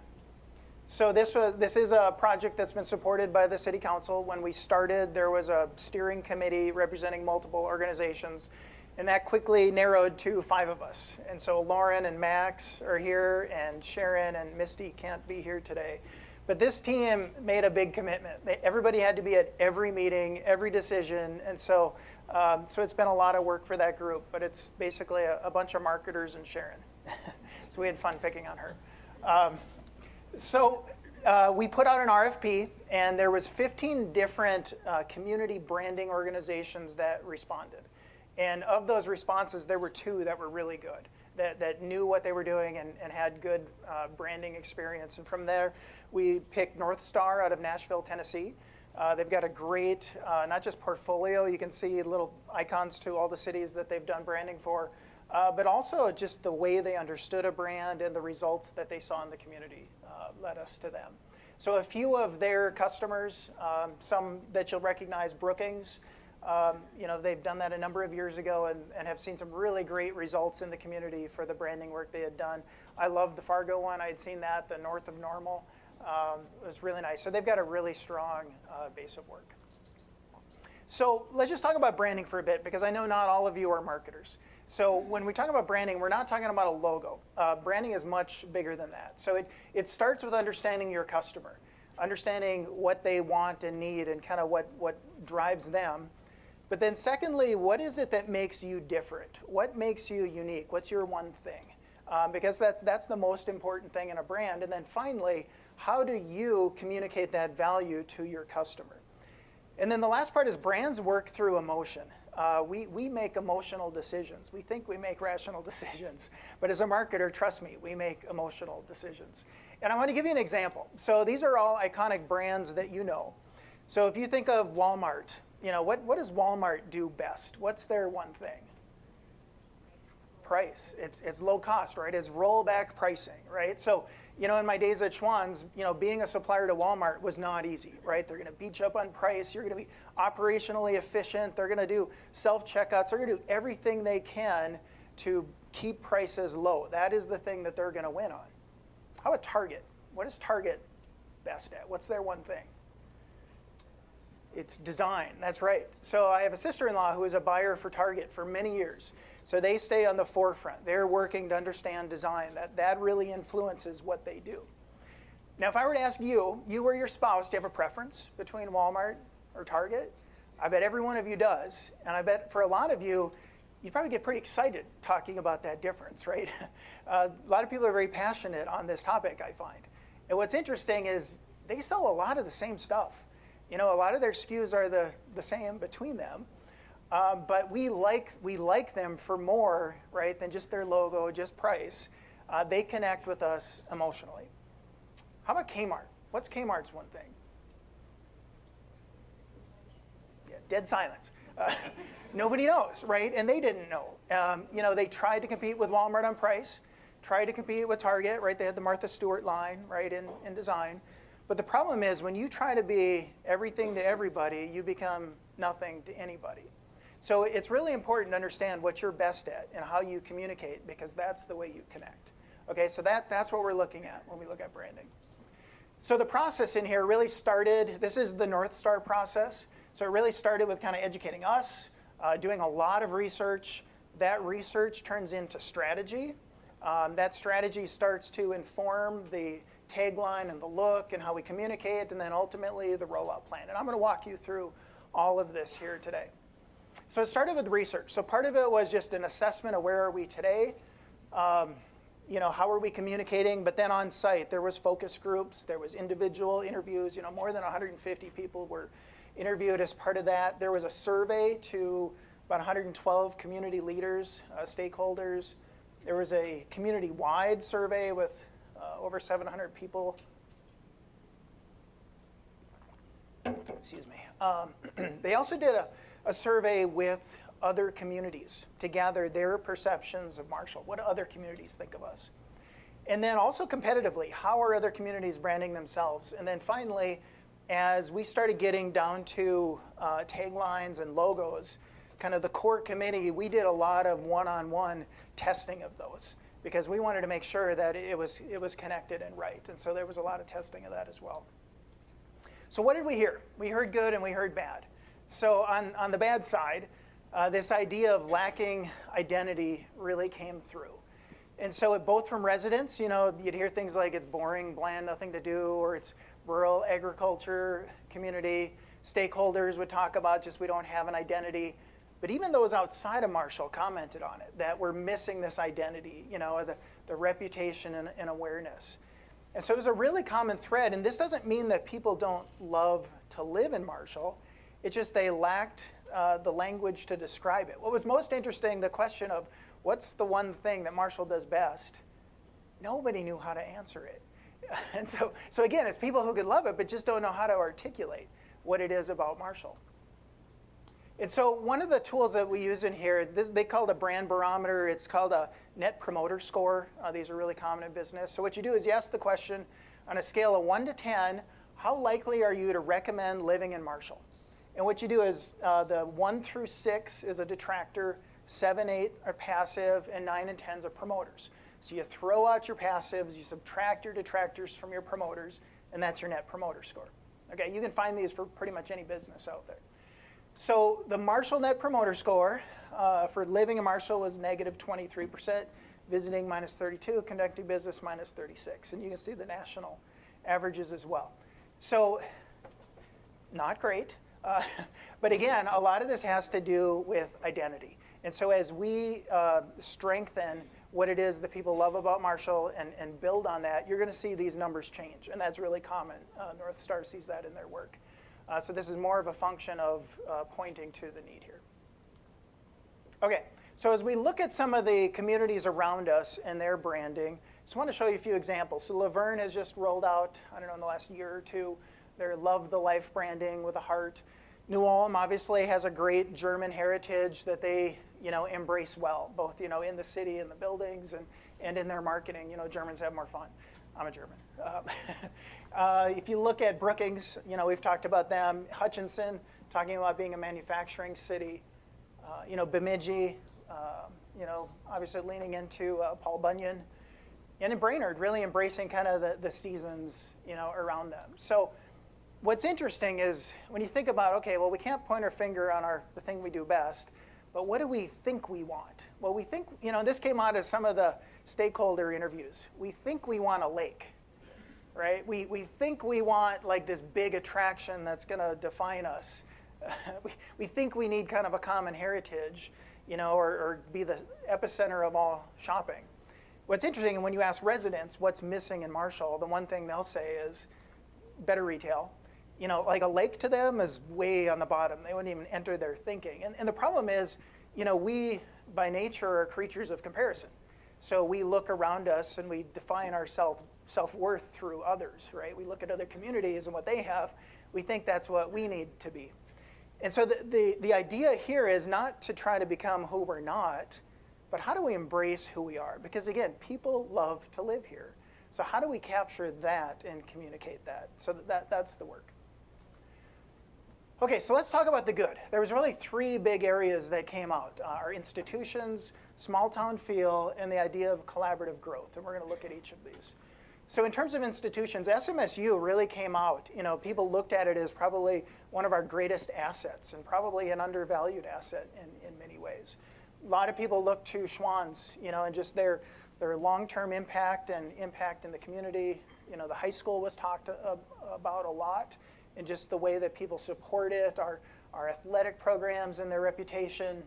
So this is a project that's been supported by the City Council. When we started, there was a steering committee representing multiple organizations. And that quickly narrowed to 5 of us. And so Lauren and Max are here, and Sharon and Misty can't be here today. But this team made a big commitment. Everybody had to be at every meeting, every decision. And so it's been a lot of work for that group. But it's basically a bunch of marketers and Sharon. So we had fun picking on her. We put out an RFP, and there was 15 different community branding organizations that responded. And of those responses, there were 2 that were really good, that knew what they were doing and had good branding experience. And from there, we picked North Star out of Nashville, Tennessee. They've got a great, not just portfolio, you can see little icons to all the cities that they've done branding for, but also just the way they understood a brand and the results that they saw in the community led us to them. So a few of their customers, some that you'll recognize, Brookings. They've done that a number of years ago and have seen some really great results in the community for the branding work they had done. I love the Fargo one. I had seen that, the North of Normal. It was really nice. So they've got a really strong base of work. So let's just talk about branding for a bit, because I know not all of you are marketers. So when we talk about branding, we're not talking about a logo. Branding is much bigger than that. So it starts with understanding your customer, understanding what they want and need and kind of what drives them. But then secondly, what is it that makes you different? What makes you unique? What's your one thing? Because that's the most important thing in a brand. And then finally, how do you communicate that value to your customer? And then the last part is, brands work through emotion. We make emotional decisions. We think we make rational decisions. But as a marketer, trust me, we make emotional decisions. And I want to give you an example. So these are all iconic brands that you know. So if you think of Walmart, what does Walmart do best? What's their one thing? Price. It's low cost, right? It's rollback pricing, right? So, in my days at Schwann's, being a supplier to Walmart was not easy, right? They're going to beat you up on price. You're going to be operationally efficient. They're going to do self-checkouts. They're going to do everything they can to keep prices low. That is the thing that they're going to win on. How about Target? What is Target best at? What's their one thing? It's design. That's right. So I have a sister-in-law who is a buyer for Target for many years. So they stay on the forefront. They're working to understand design. That really influences what they do. Now, if I were to ask you or your spouse, do you have a preference between Walmart or Target? I bet every one of you does. And I bet for a lot of you, you'd probably get pretty excited talking about that difference, right? A lot of people are very passionate on this topic, I find. And what's interesting is they sell a lot of the same stuff. A lot of their SKUs are the same between them. But we like them for more, right, than just their logo, just price. They connect with us emotionally. How about Kmart? What's Kmart's one thing? Yeah, dead silence. Nobody knows, right? And they didn't know. They tried to compete with Walmart on price, tried to compete with Target, right? They had the Martha Stewart line, right, in design. But the problem is when you try to be everything to everybody, you become nothing to anybody. So it's really important to understand what you're best at and how you communicate, because that's the way you connect. Okay, so that's what we're looking at when we look at branding. So the process in here really started, this is the North Star process. So it really started with kind of educating us, doing a lot of research. That research turns into strategy. That strategy starts to inform the tagline and the look and how we communicate, and then ultimately the rollout plan. And I'm going to walk you through all of this here today. So it started with research. So part of it was just an assessment of where are we today, how are we communicating, but then on site there was focus groups, there was individual interviews, more than 150 people were interviewed as part of that. There was a survey to about 112 community leaders, stakeholders. There was a community-wide survey with over 700 people. Excuse me. They also did a survey with other communities to gather their perceptions of Marshall. What do other communities think of us? And then also competitively, how are other communities branding themselves? And then finally, as we started getting down to taglines and logos, kind of the core committee, we did a lot of one-on-one testing of those because we wanted to make sure that it was connected and right. And so there was a lot of testing of that as well. So what did we hear? We heard good and we heard bad. So on the bad side, this idea of lacking identity really came through. And so both from residents, you'd hear things like it's boring, bland, nothing to do, or it's rural agriculture community. Stakeholders would talk about just we don't have an identity. But even those outside of Marshall commented on it, that we're missing this identity, the reputation and awareness. And so it was a really common thread. And this doesn't mean that people don't love to live in Marshall. It's just they lacked the language to describe it. What was most interesting, the question of what's the one thing that Marshall does best? Nobody knew how to answer it. And so again, it's people who could love it, but just don't know how to articulate what it is about Marshall. And so one of the tools that we use in here, they call it a brand barometer. It's called a Net Promoter Score. These are really common in business. So what you do is you ask the question on a scale of 1 to 10, how likely are you to recommend living in Marshall? And what you do is the 1 through 6 is a detractor, 7, 8 are passive, and 9 and 10s are promoters. So you throw out your passives, you subtract your detractors from your promoters, and that's your Net Promoter Score. Okay, you can find these for pretty much any business out there. So the Marshall Net Promoter Score for living in Marshall was negative 23%, visiting minus 32, conducting business minus 36. And you can see the national averages as well. So not great. But again, a lot of this has to do with identity. And so as we strengthen what it is that people love about Marshall and build on that, you're going to see these numbers change. And that's really common. North Star sees that in their work. So this is more of a function of pointing to the need here. Okay, so as we look at some of the communities around us and their branding, just want to show you a few examples. So Laverne has just rolled out, in the last year or two, their Love the Life branding with a heart. New Ulm obviously has a great German heritage that they, embrace well, both, in the city and the buildings and in their marketing. Germans have more fun. I'm a German. If you look at Brookings, we've talked about them. Hutchinson, talking about being a manufacturing city. Bemidji, obviously leaning into Paul Bunyan. And in Brainerd, really embracing kind of the seasons, around them. So what's interesting is when you think about, okay, well, we can't point our finger on the thing we do best, but what do we think we want? Well, we think, this came out of some of the stakeholder interviews. We think we want a lake, right? We think we want like this big attraction that's going to define us. We think we need kind of a common heritage, or be the epicenter of all shopping. What's interesting, when you ask residents what's missing in Marshall, the one thing they'll say is better retail. like a lake to them is way on the bottom. They wouldn't even enter their thinking. And the problem is, we by nature are creatures of comparison. So we look around us and we define our self-worth through others, right? We look at other communities and what they have. We think that's what we need to be. And so the idea here is not to try to become who we're not, but how do we embrace who we are? Because again, people love to live here. So how do we capture that and communicate that? So that's the work. Okay, so let's talk about the good. There was really 3 big areas that came out. Our institutions, small town feel, and the idea of collaborative growth. And we're going to look at each of these. So in terms of institutions, SMSU really came out. People looked at it as probably one of our greatest assets and probably an undervalued asset in many ways. A lot of people look to Schwann's, and just their long-term impact and impact in the community. The high school was talked about a lot, and just the way that people support it, our athletic programs and their reputation,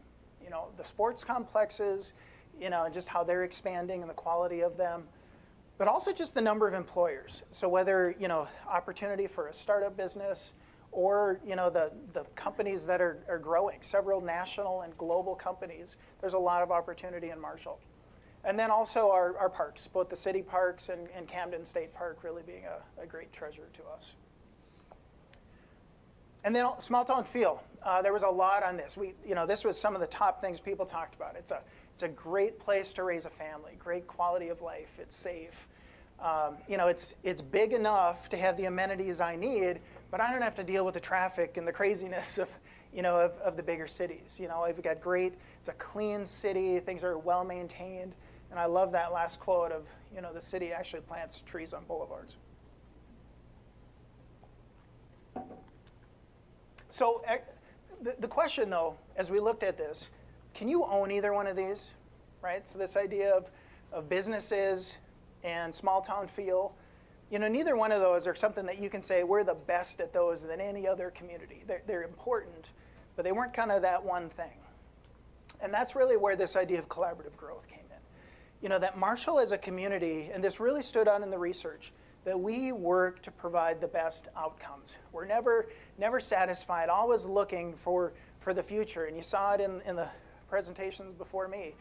the sports complexes, and just how they're expanding and the quality of them, but also just the number of employers. So whether, opportunity for a startup business or, the companies that are growing, several national and global companies, there's a lot of opportunity in Marshall. And then also our parks, both the city parks and Camden State Park really being a great treasure to us. And then small town feel. There was a lot on this. This was some of the top things people talked about. It's a great place to raise a family, great quality of life. It's safe. It's big enough to have the amenities I need, but I don't have to deal with the traffic and the craziness of the bigger cities. We've got it's a clean city. Things are well maintained. And I love that last quote of, the city actually plants trees on boulevards. So the question, though, as we looked at this, can you own either one of these, right? So this idea of businesses and small town feel, neither one of those are something that you can say we're the best at those than any other community. They're important, but they weren't kind of that one thing. And that's really where this idea of collaborative growth came in. That Marshall as a community, and this really stood out in the research, that we work to provide the best outcomes. We're never satisfied, always looking for the future. And you saw it in the presentations before me.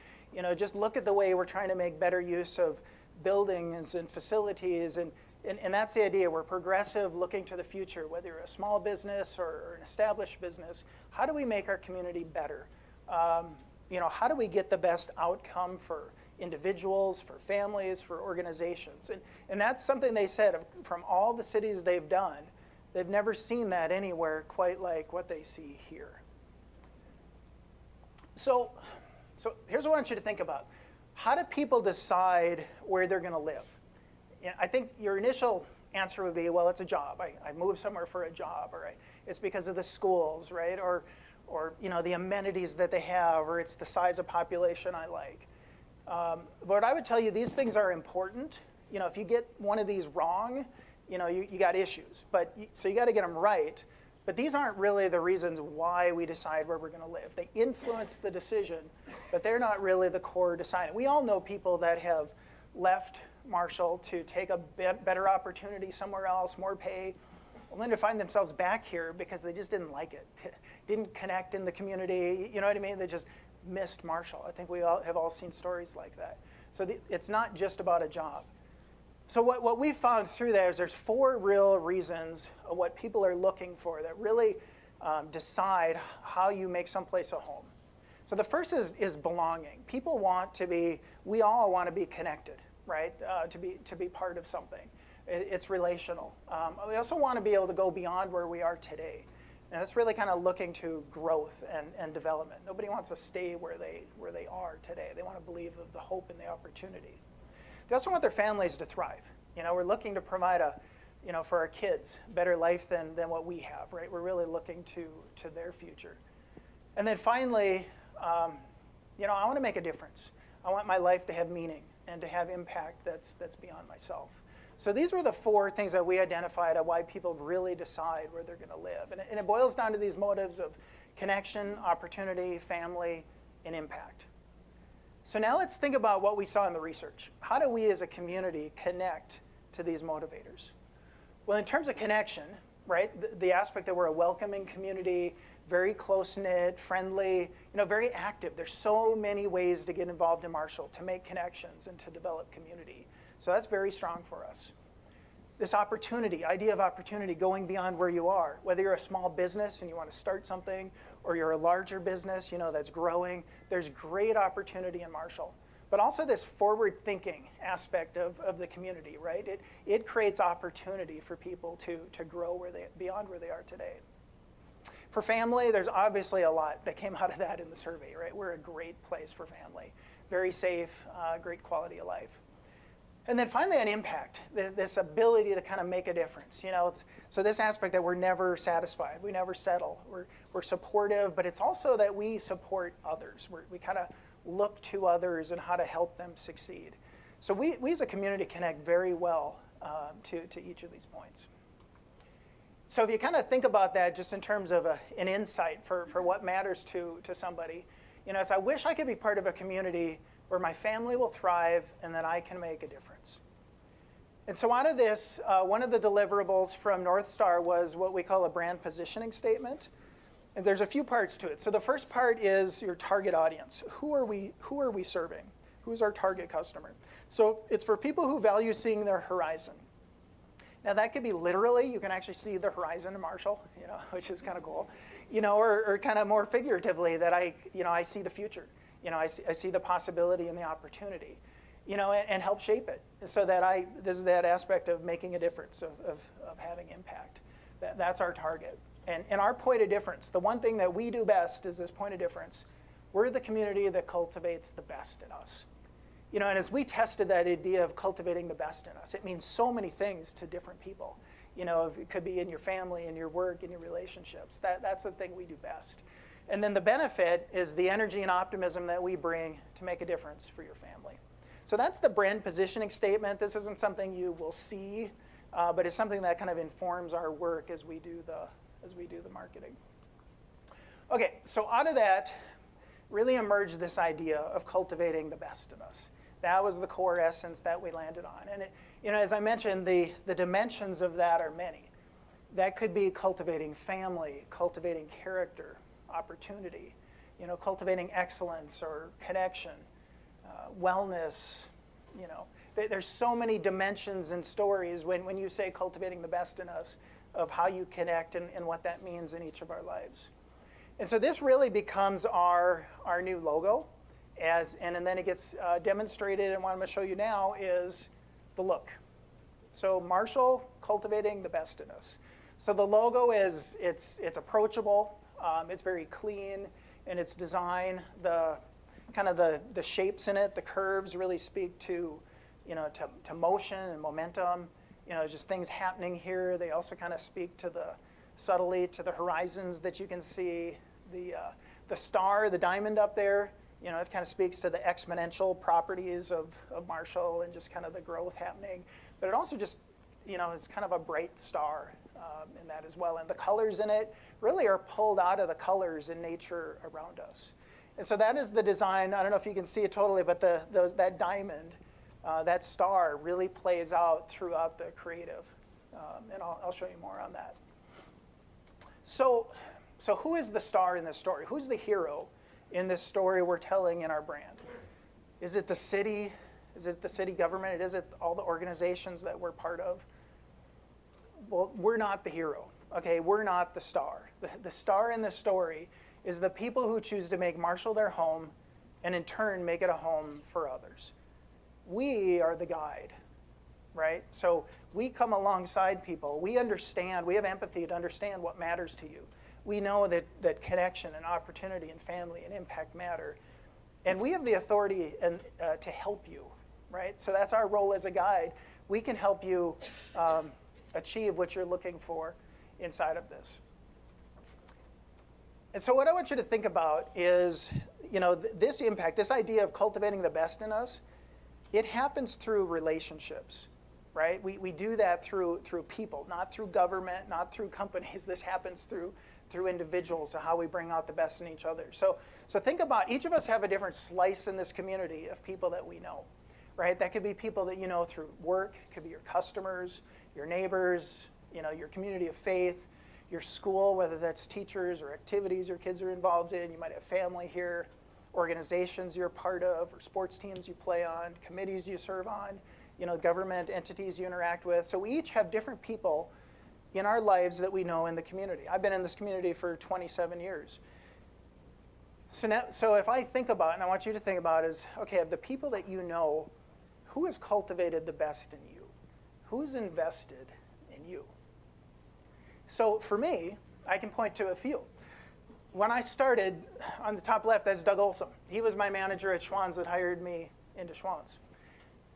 Just look at the way we're trying to make better use of buildings and facilities. And that's the idea. We're progressive, looking to the future, whether you're a small business or an established business. How do we make our community better? How do we get the best outcome for individuals, for families, for organizations? And that's something they said from all the cities they've done. They've never seen that anywhere quite like what they see here. So here's what I want you to think about. How do people decide where they're going to live? I think your initial answer would be, well, it's a job. I moved somewhere for a job, or it's because of the schools, right? Or the amenities that they have, or it's the size of population I like. But I would tell you, these things are important. If you get one of these wrong, you got issues. So you got to get them right. But these aren't really the reasons why we decide where we're going to live. They influence the decision, but they're not really the core deciding. We all know people that have left Marshall to take a better opportunity somewhere else, more pay, and then to find themselves back here because they just didn't like it, didn't connect in the community. You know what I mean? They just missed Marshall. I think we all have seen stories like that. So it's not just about a job. So what we found through there is there's 4 real reasons of what people are looking for that really decide how you make someplace a home. So the first is belonging. People want to be, we all want to be connected, right? To be part of something. It's relational. We also want to be able to go beyond where we are today. And that's really kind of looking to growth and development. Nobody wants to stay where they are today. They want to believe of the hope and the opportunity. They also want their families to thrive. We're looking to provide for our kids, better life than what we have, right? We're really looking to their future. And then finally, I want to make a difference. I want my life to have meaning and to have impact that's beyond myself. So these were the 4 things that we identified of why people really decide where they're going to live. And it boils down to these motives of connection, opportunity, family, and impact. So now let's think about what we saw in the research. How do we as a community connect to these motivators? Well, in terms of connection, right? The aspect that we're a welcoming community, very close-knit, friendly, very active. There's so many ways to get involved in Marshall, to make connections and to develop community. So that's very strong for us. This idea of opportunity, going beyond where you are, whether you're a small business and you want to start something, or you're a larger business, that's growing, there's great opportunity in Marshall. But also this forward-thinking aspect of the community, right? It creates opportunity for people to grow beyond where they are today. For family, there's obviously a lot that came out of that in the survey, right? We're a great place for family. Very safe, great quality of life. And then finally on impact, this ability to kind of make a difference. So this aspect that we're never satisfied, we never settle. We're supportive, but it's also that we support others. We kind of look to others and how to help them succeed. So we as a community connect very well to each of these points. So if you kind of think about that just in terms of an insight for what matters to somebody, it's I wish I could be part of a community where my family will thrive and that I can make a difference. And so out of this, one of the deliverables from North Star was what we call a brand positioning statement. And there's a few parts to it. So the first part is your target audience. Who are we serving? Who's our target customer? So it's for people who value seeing their horizon. Now that could be literally, you can actually see the horizon in Marshall, which is kind of cool. Or kind of more figuratively that I see the future. I see the possibility and the opportunity, and help shape it so that this is that aspect of making a difference, of having impact. That's our target. And our point of difference, the one thing that we do best is this point of difference. We're the community that cultivates the best in us. And as we tested that idea of cultivating the best in us, it means so many things to different people. It could be in your family, in your work, in your relationships. That's the thing we do best. And then the benefit is the energy and optimism that we bring to make a difference for your family. So that's the brand positioning statement. This isn't something you will see, but it's something that kind of informs our work as we do the marketing. Okay, so out of that really emerged this idea of cultivating the best in us. That was the core essence that we landed on. And as I mentioned, the dimensions of that are many. That could be cultivating family, cultivating character, opportunity, cultivating excellence or connection, wellness. There's so many dimensions and stories when you say cultivating the best in us of how you connect and what that means in each of our lives. And so this really becomes our new logo, and then it gets demonstrated, and what I'm going to show you now is the look. So Marshall, cultivating the best in us. So the logo it's approachable. It's very clean in its design. The shapes in it, the curves really speak to motion and momentum. Just things happening here. They also kind of speak to the subtly to the horizons that you can see. The star, the diamond up there, it kind of speaks to the exponential properties of Marshall and just kind of the growth happening. But it also just, it's kind of a bright star in that as well. And the colors in it really are pulled out of the colors in nature around us. And so that is the design. I don't know if you can see it totally, but that diamond, that star really plays out throughout the creative. And I'll show you more on that. So who is the star in this story? Who's the hero in this story we're telling in our brand? Is it the city? Is it the city government? Is it all the organizations that we're part of? Well, we're not the hero, okay? We're not the star. The star in this story is the people who choose to make Marshall their home and in turn make it a home for others. We are the guide, right? So we come alongside people. We understand, we have empathy to understand what matters to you. We know that connection and opportunity and family and impact matter. And we have the authority to help you, right? So that's our role as a guide. We can help you achieve what you're looking for inside of this. And so what I want you to think about is, this impact, this idea of cultivating the best in us, it happens through relationships, right? We do that through people, not through government, not through companies. This happens through individuals, and how we bring out the best in each other. So think about, each of us have a different slice in this community of people that we know, right? That could be people that you know through work, it could be your customers, your neighbors, your community of faith, your school, whether that's teachers or activities your kids are involved in. You might have family here, organizations you're part of, or sports teams you play on, committees you serve on, government entities you interact with. So we each have different people in our lives that we know in the community. I've been in this community for 27 years. So if I think about, and I want you to think about is, okay, of the people that you know, who has cultivated the best in you? Who's invested in you? So for me, I can point to a few. When I started, on the top left, that's Doug Olson. He was my manager at Schwann's that hired me into Schwann's.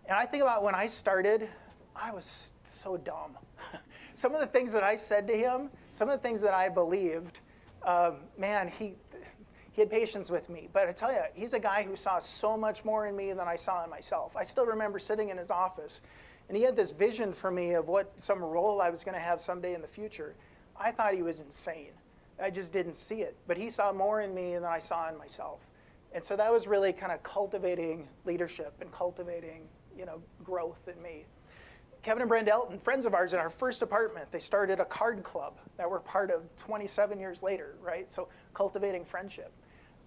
And I think about when I started, I was so dumb. Some of the things that I said to him, some of the things that I believed, man, he had patience with me. But I tell you, he's a guy who saw so much more in me than I saw in myself. I still remember sitting in his office, and he had this vision for me of what some role I was going to have someday in the future. I thought he was insane. I just didn't see it. But he saw more in me than I saw in myself. And so that was really kind of cultivating leadership and cultivating, growth in me. Kevin and Brenda Elton, friends of ours in our first apartment, they started a card club that we're part of 27 years later, right? So cultivating friendship.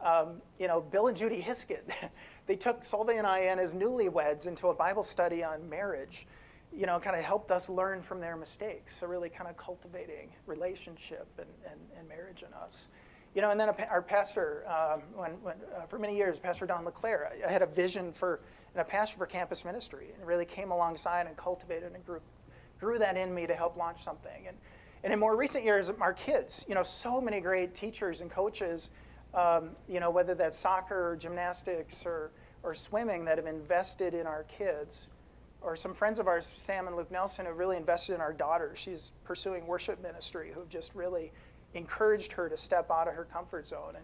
Bill and Judy Hiskett, they took Solveig and I in as newlyweds into a Bible study on marriage, kind of helped us learn from their mistakes. So really kind of cultivating relationship and marriage in us. And then our pastor, for many years, Pastor Don LeClaire, I had a vision and a passion for campus ministry, and really came alongside and cultivated and grew that in me to help launch something. And in more recent years, our kids, so many great teachers and coaches, whether that's soccer or gymnastics or swimming, that have invested in our kids. Or some friends of ours, Sam and Luke Nelson, have really invested in our daughter. She's pursuing worship ministry, who have just really encouraged her to step out of her comfort zone.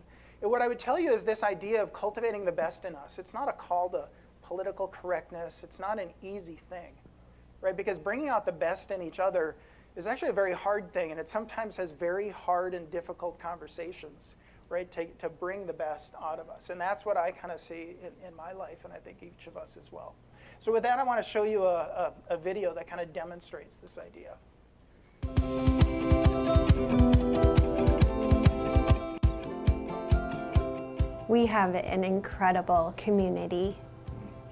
And what I would tell you is this idea of cultivating the best in us. It's not a call to political correctness. It's not an easy thing, right? Because bringing out the best in each other is actually a very hard thing, and it sometimes has very hard and difficult conversations, right, to bring the best out of us. And that's what I kind of see in my life, and I think each of us as well. So with that, I want to show you a video that kind of demonstrates this idea. We have an incredible community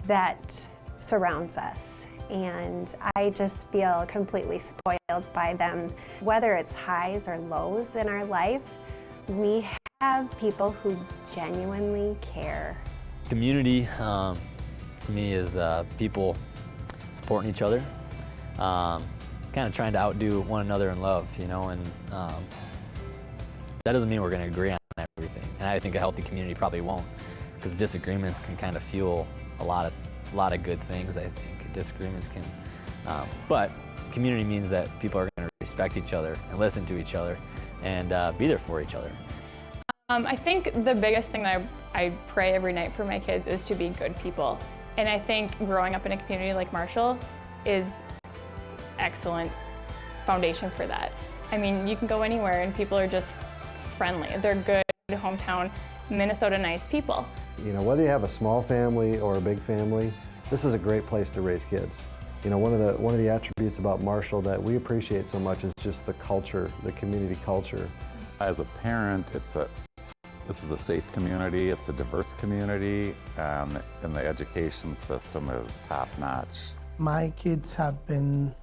that surrounds us, and I just feel completely spoiled by them. Whether it's highs or lows in our life, we have people who genuinely care. Community, to me, is people supporting each other, kind of trying to outdo one another in love, and that doesn't mean we're going to agree on everything. And I think a healthy community probably won't, because disagreements can kind of fuel a lot of good things. I think disagreements can, but community means that people are going to respect each other and listen to each other and be there for each other. I think the biggest thing that I pray every night for my kids is to be good people. And I think growing up in a community like Marshall is excellent foundation for that. I mean, you can go anywhere and people are just friendly. They're good, hometown, Minnesota nice people. Whether you have a small family or a big family, this is a great place to raise kids. One of the attributes about Marshall that we appreciate so much is just the culture, the community culture. As a parent, this is a safe community, it's a diverse community, and the education system is top-notch. My kids have been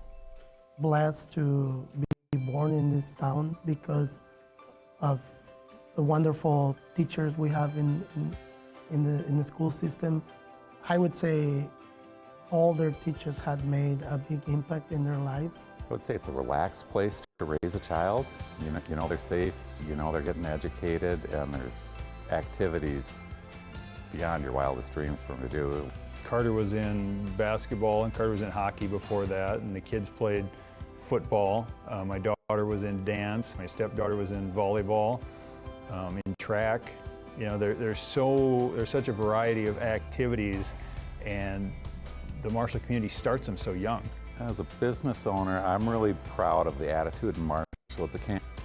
blessed to be born in this town because of the wonderful teachers we have in the school system. I would say all their teachers had made a big impact in their lives. I would say it's a relaxed place to raise a child. They're safe, they're getting educated, and there's activities beyond your wildest dreams for them to do. Carter was in basketball and Carter was in hockey before that, and the kids played football. My daughter was in dance, my stepdaughter was in volleyball, in track. There's such a variety of activities, and the Marshall community starts them so young. As a business owner, I'm really proud of the attitude in Marshall. It's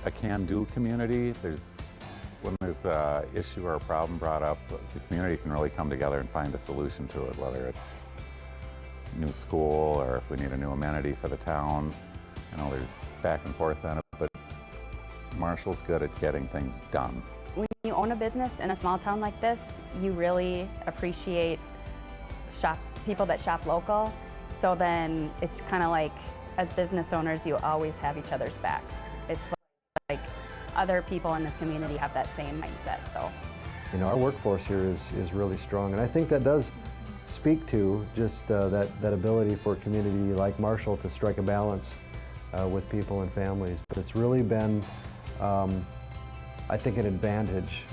a can-do community. When there's an issue or a problem brought up, the community can really come together and find a solution to it, whether it's new school or if we need a new amenity for the town. You know, there's back and forth on it, but Marshall's good at getting things done. When you own a business in a small town like this, you really appreciate people that shop local. So then it's kind of like, as business owners, you always have each other's backs. It's like other people in this community have that same mindset. So, you know, our workforce here is really strong, and I think that does speak to just that ability for a community like Marshall to strike a balance with people and families. But it's really been, I think, an advantage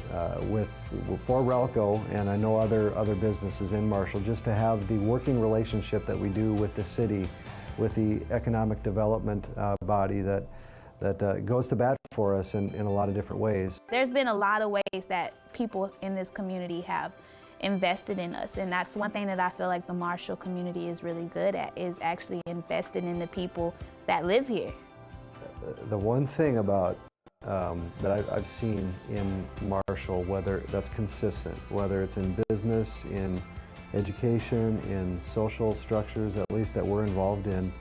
for Relco, and I know other businesses in Marshall, just to have the working relationship that we do with the city, with the economic development body that goes to bat for us in a lot of different ways. There's been a lot of ways that people in this community have invested in us, and that's one thing that I feel like the Marshall community is really good at, is actually investing in the people that live here. The one thing about that I've seen in Marshall, whether that's consistent, whether it's in business, in education, in social structures, at least that we're involved in,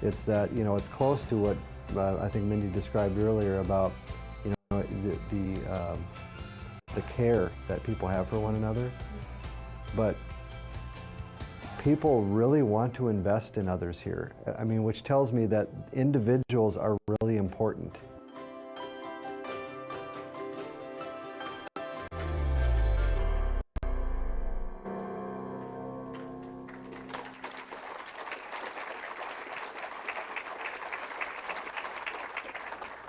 it's that, you know, it's close to what I think Mindy described earlier about, you know, the care that people have for one another. But people really want to invest in others here. I mean, which tells me that individuals are really important.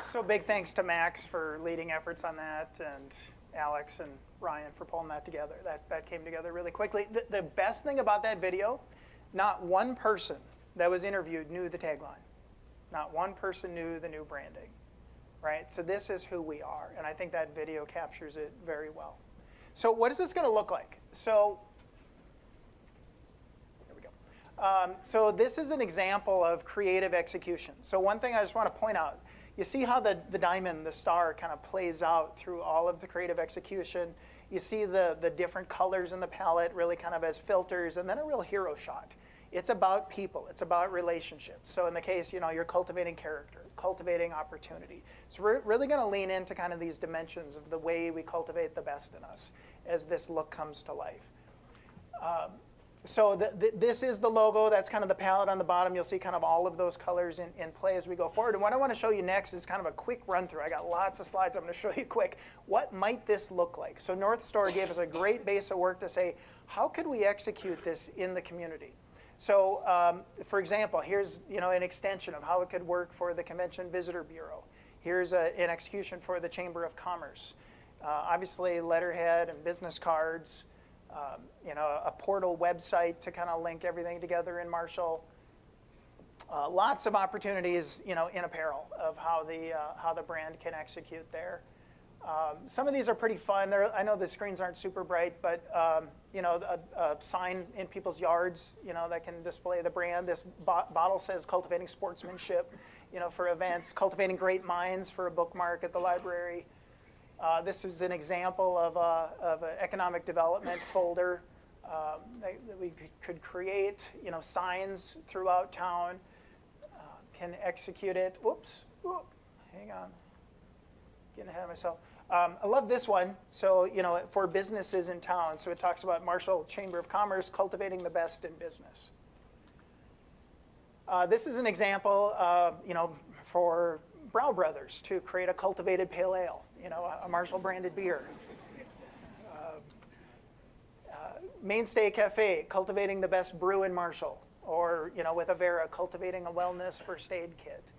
So big thanks to Max for leading efforts on that, and Alex and Ryan for pulling that together. That came together really quickly. The best thing about that video, not one person that was interviewed knew the tagline. Not one person knew the new branding, right? So this is who we are, and I think that video captures it very well. So what is this going to look like? So here we go. So this is an example of creative execution. So one thing I just want to point out, you see how the diamond, the star, kind of plays out through all of the creative execution. You see the different colors in the palette really kind of as filters, and then a real hero shot. It's about people. It's about relationships. So in the case, you know, you're cultivating character, cultivating opportunity. So we're really going to lean into kind of these dimensions of the way we cultivate the best in us as this look comes to life. So this is the logo. That's kind of the palette on the bottom. You'll see kind of all of those colors in play as we go forward. And what I want to show you next is kind of a quick run through. I got lots of slides I'm going to show you quick. What might this look like? So North Star gave us a great base of work to say, how could we execute this in the community? So for example, here's, you know, an extension of how it could work for the Convention Visitor Bureau. Here's an execution for the Chamber of Commerce. Obviously letterhead and business cards. You know, a portal website to kind of link everything together in Marshall. Lots of opportunities, you know, in apparel of how the brand can execute there. Some of these are pretty fun. I know the screens aren't super bright, but you know, a sign in people's yards, you know, that can display the brand. This bottle says "Cultivating Sportsmanship," you know, for events. "Cultivating Great Minds" for a bookmark at the library. This is an example of an economic development folder that we could create, you know, signs throughout town, can execute it. Whoops, hang on, getting ahead of myself. I love this one. So, you know, for businesses in town. So it talks about Marshall Chamber of Commerce cultivating the best in business. This is an example, you know, for Brow Brothers to create a cultivated pale ale, you know, a Marshall branded beer. Mainstay Cafe, cultivating the best brew in Marshall, or, you know, with Avera, cultivating a wellness first aid kit.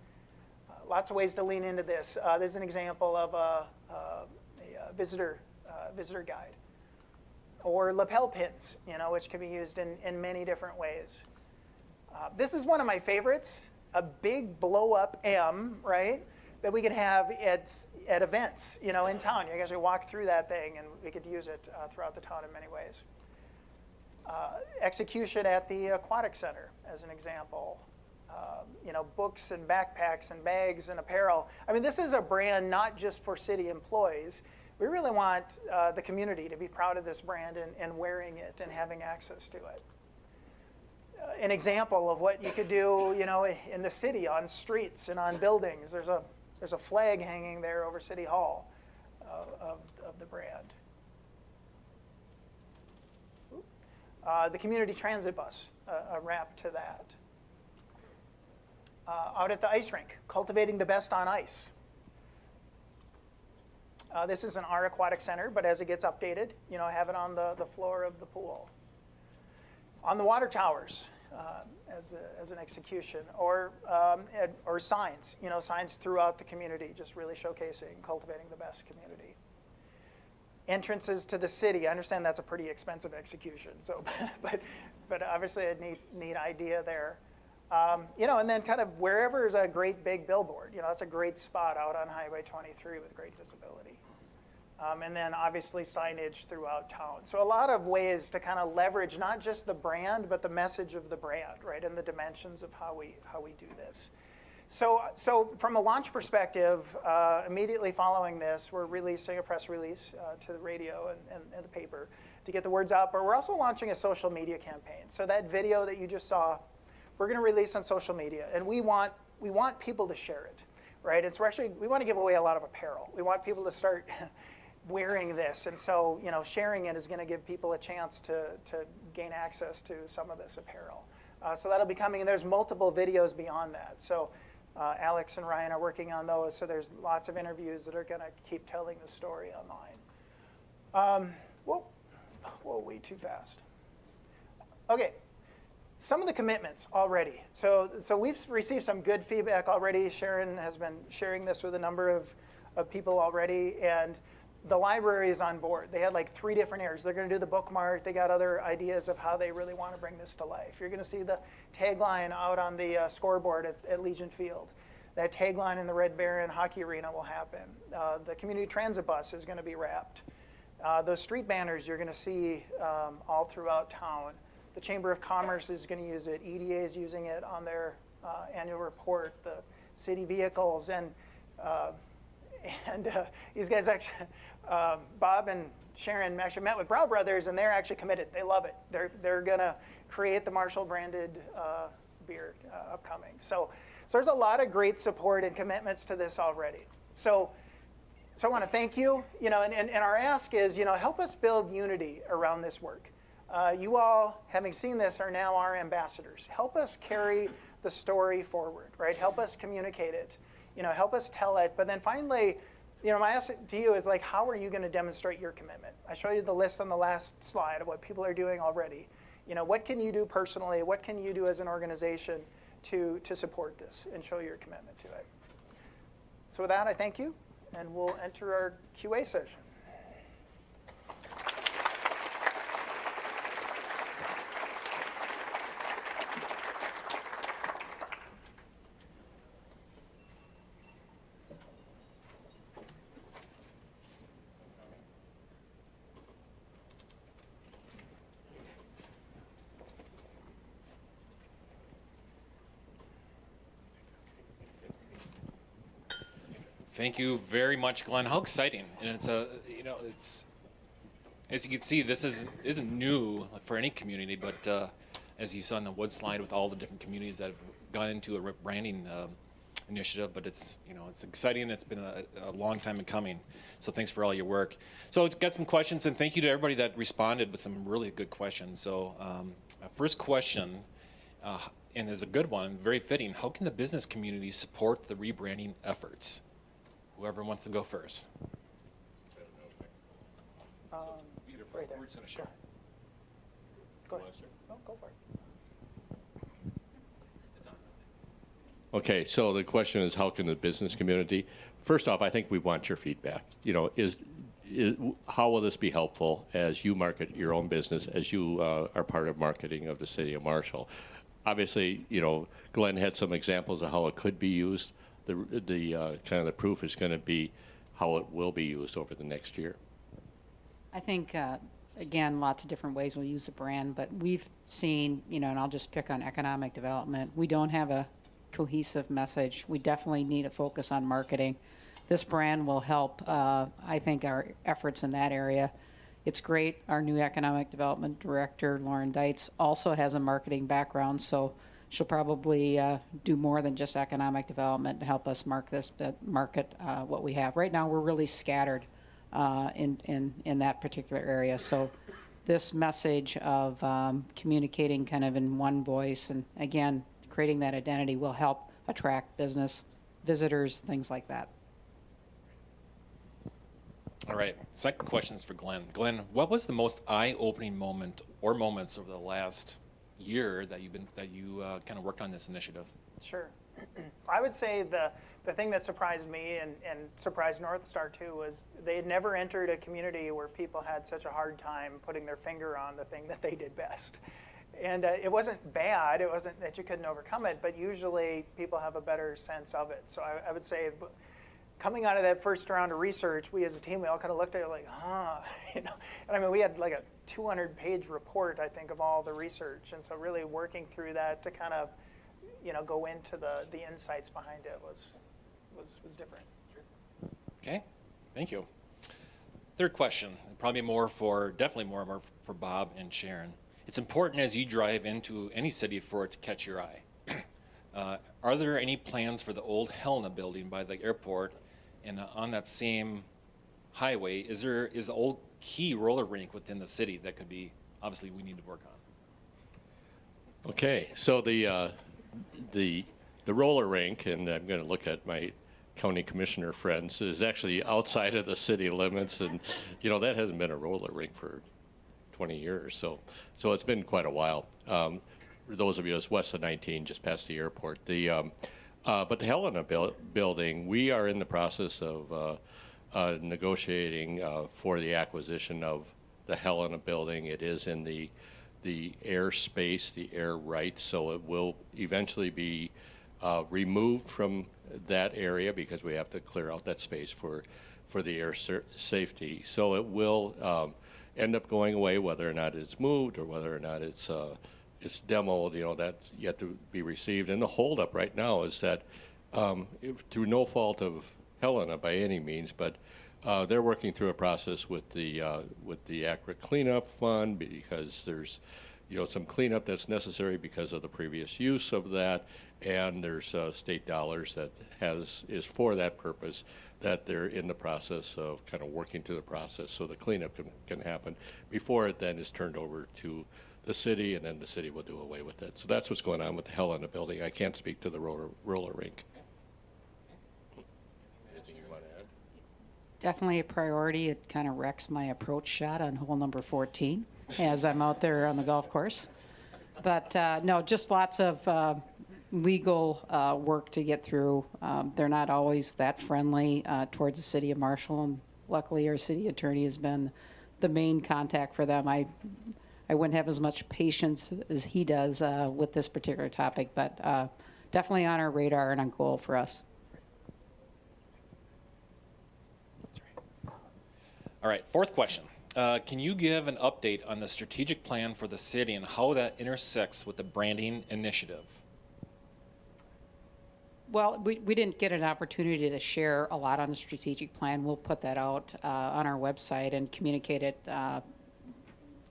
Lots of ways to lean into this. This is an example of a visitor guide, or lapel pins, you know, which can be used in many different ways. This is one of my favorites, a big blow-up M, right, that we could have at events, you know, in town. You guys could walk through that thing, and we could use it throughout the town in many ways. Execution at the Aquatic Center, as an example. You know, books and backpacks and bags and apparel. I mean, this is a brand not just for city employees. We really want the community to be proud of this brand and wearing it and having access to it. an example of what you could do, in the city, on streets and on buildings. There's a flag hanging there over City Hall of the brand. The community transit bus, a wrap to that. Out at the ice rink, cultivating the best on ice. This isn't our aquatic center, but as it gets updated, have it on the floor of the pool. On the water towers, as an execution, or signs, signs throughout the community, just really showcasing cultivating the best community. Entrances to the city. I understand that's a pretty expensive execution, so but obviously a neat idea there. And then kind of wherever is a great big billboard, that's a great spot out on Highway 23 with great visibility. And then obviously signage throughout town. So a lot of ways to kind of leverage not just the brand, but the message of the brand, right, and the dimensions of how we do this. So from a launch perspective, immediately following this, we're releasing a press release to the radio and the paper to get the words out. But we're also launching a social media campaign. So that video that you just saw, we're going to release on social media, and we want people to share it, right? And so we want to give away a lot of apparel. We want people to start wearing this, and so sharing it is going to give people a chance to gain access to some of this apparel. So that'll be coming, and there's multiple videos beyond that. So Alex and Ryan are working on those. So there's lots of interviews that are going to keep telling the story online. Whoa, way too fast. Okay. Some of the commitments already. So we've received some good feedback already. Sharon has been sharing this with a number of people already, and the library is on board. They had like 3 different areas. They're going to do the bookmark. They got other ideas of how they really want to bring this to life. You're going to see the tagline out on the scoreboard at Legion Field. That tagline in the Red Baron Hockey Arena will happen. The community transit bus is going to be wrapped. Those street banners you're going to see all throughout town. The Chamber of Commerce is going to use it. EDA is using it on their annual report. The city vehicles and these guys actually, Bob and Sharon actually met with Brow Brothers, and they're actually committed. They love it. They're going to create the Marshall branded beer upcoming. So there's a lot of great support and commitments to this already. So I want to thank you. And our ask is, help us build unity around this work. You all, having seen this, are now our ambassadors. Help us carry the story forward, right? Help us communicate it. Help us tell it. But then finally, my ask to you is like, how are you going to demonstrate your commitment? I showed you the list on the last slide of what people are doing already. What can you do personally? What can you do as an organization to support this and show your commitment to it? So with that, I thank you, and we'll enter our QA session. Thank you very much, Glenn. How exciting! And it's as you can see, this isn't new for any community, but as you saw in the wood slide with all the different communities that have gone into a branding initiative, but it's exciting. It's been a long time in coming. So thanks for all your work. So got some questions, and thank you to everybody that responded with some really good questions. So first question, and it's a good one, very fitting. How can the business community support the rebranding efforts? Whoever wants to go first. Right there. Sure. Go ahead. No, go for it. Okay, so the question is, how can the business community? First off, I think we want your feedback. How will this be helpful as you market your own business, as you are part of marketing of the city of Marshall? Obviously, Glenn had some examples of how it could be used. The kind of the proof is going to be how it will be used over the next year. I think, again, lots of different ways we'll use the brand, but we've seen, and I'll just pick on economic development. We don't have a cohesive message. We definitely need a focus on marketing. This brand will help, I think, our efforts in that area. it's great. Our new economic development director, Lauren Deitz, also has a marketing background, so she'll probably do more than just economic development to help us market what we have. Right now, we're really scattered in that particular area. So this message of communicating kind of in one voice and, again, creating that identity will help attract business, visitors, things like that. All right, second question is for Glenn. Glenn, what was the most eye-opening moment or moments over the last year that you kind of worked on this initiative? Sure. I would say the thing that surprised me and surprised North Star too was they had never entered a community where people had such a hard time putting their finger on the thing that they did best. And it wasn't bad, it wasn't that you couldn't overcome it, but usually people have a better sense of it. So I would say coming out of that first round of research, we as a team, we all kind of looked at it like, And I mean, we had like a 200-page report, I think, of all the research. And so really working through that to kind of, go into the insights behind it was different. Okay, thank you. Third question, definitely more for Bob and Sharon. It's important as you drive into any city for it to catch your eye. Are there any plans for the old Helena building by the airport? And on that same highway, is the old Key roller rink within the city that could be, obviously, we need to work on? Okay, so the roller rink, and I'm going to look at my county commissioner friends, is actually outside of the city limits, and that hasn't been a roller rink for 20 years, so it's been quite a while. For those of you that's west of 19, just past the airport, but the Helena building, we are in the process of negotiating for the acquisition of the Helena building. It is in the air space, the air rights, so it will eventually be removed from that area because we have to clear out that space for the air safety. So it will end up going away, whether or not it's moved or whether or not it's demoed. That's yet to be received. And the holdup right now is that through no fault of Helena by any means, but they're working through a process with the Accurate Cleanup Fund because there's some cleanup that's necessary because of the previous use of that, and there's state dollars that is for that purpose that they're in the process of kind of working through the process so the cleanup can happen before it then is turned over to the city, and then the city will do away with it. So that's what's going on with the Helena building. I can't speak to the roller rink. Anything you want to add? Definitely a priority. It kind of wrecks my approach shot on hole number 14 as I'm out there on the golf course. But no, just lots of legal work to get through. They're not always that friendly towards the city of Marshall, and luckily our city attorney has been the main contact for them. I wouldn't have as much patience as he does with this particular topic, but definitely on our radar and on goal for us. All right, fourth question. Can you give an update on the strategic plan for the city and how that intersects with the branding initiative? Well, we didn't get an opportunity to share a lot on the strategic plan. We'll put that out on our website and communicate it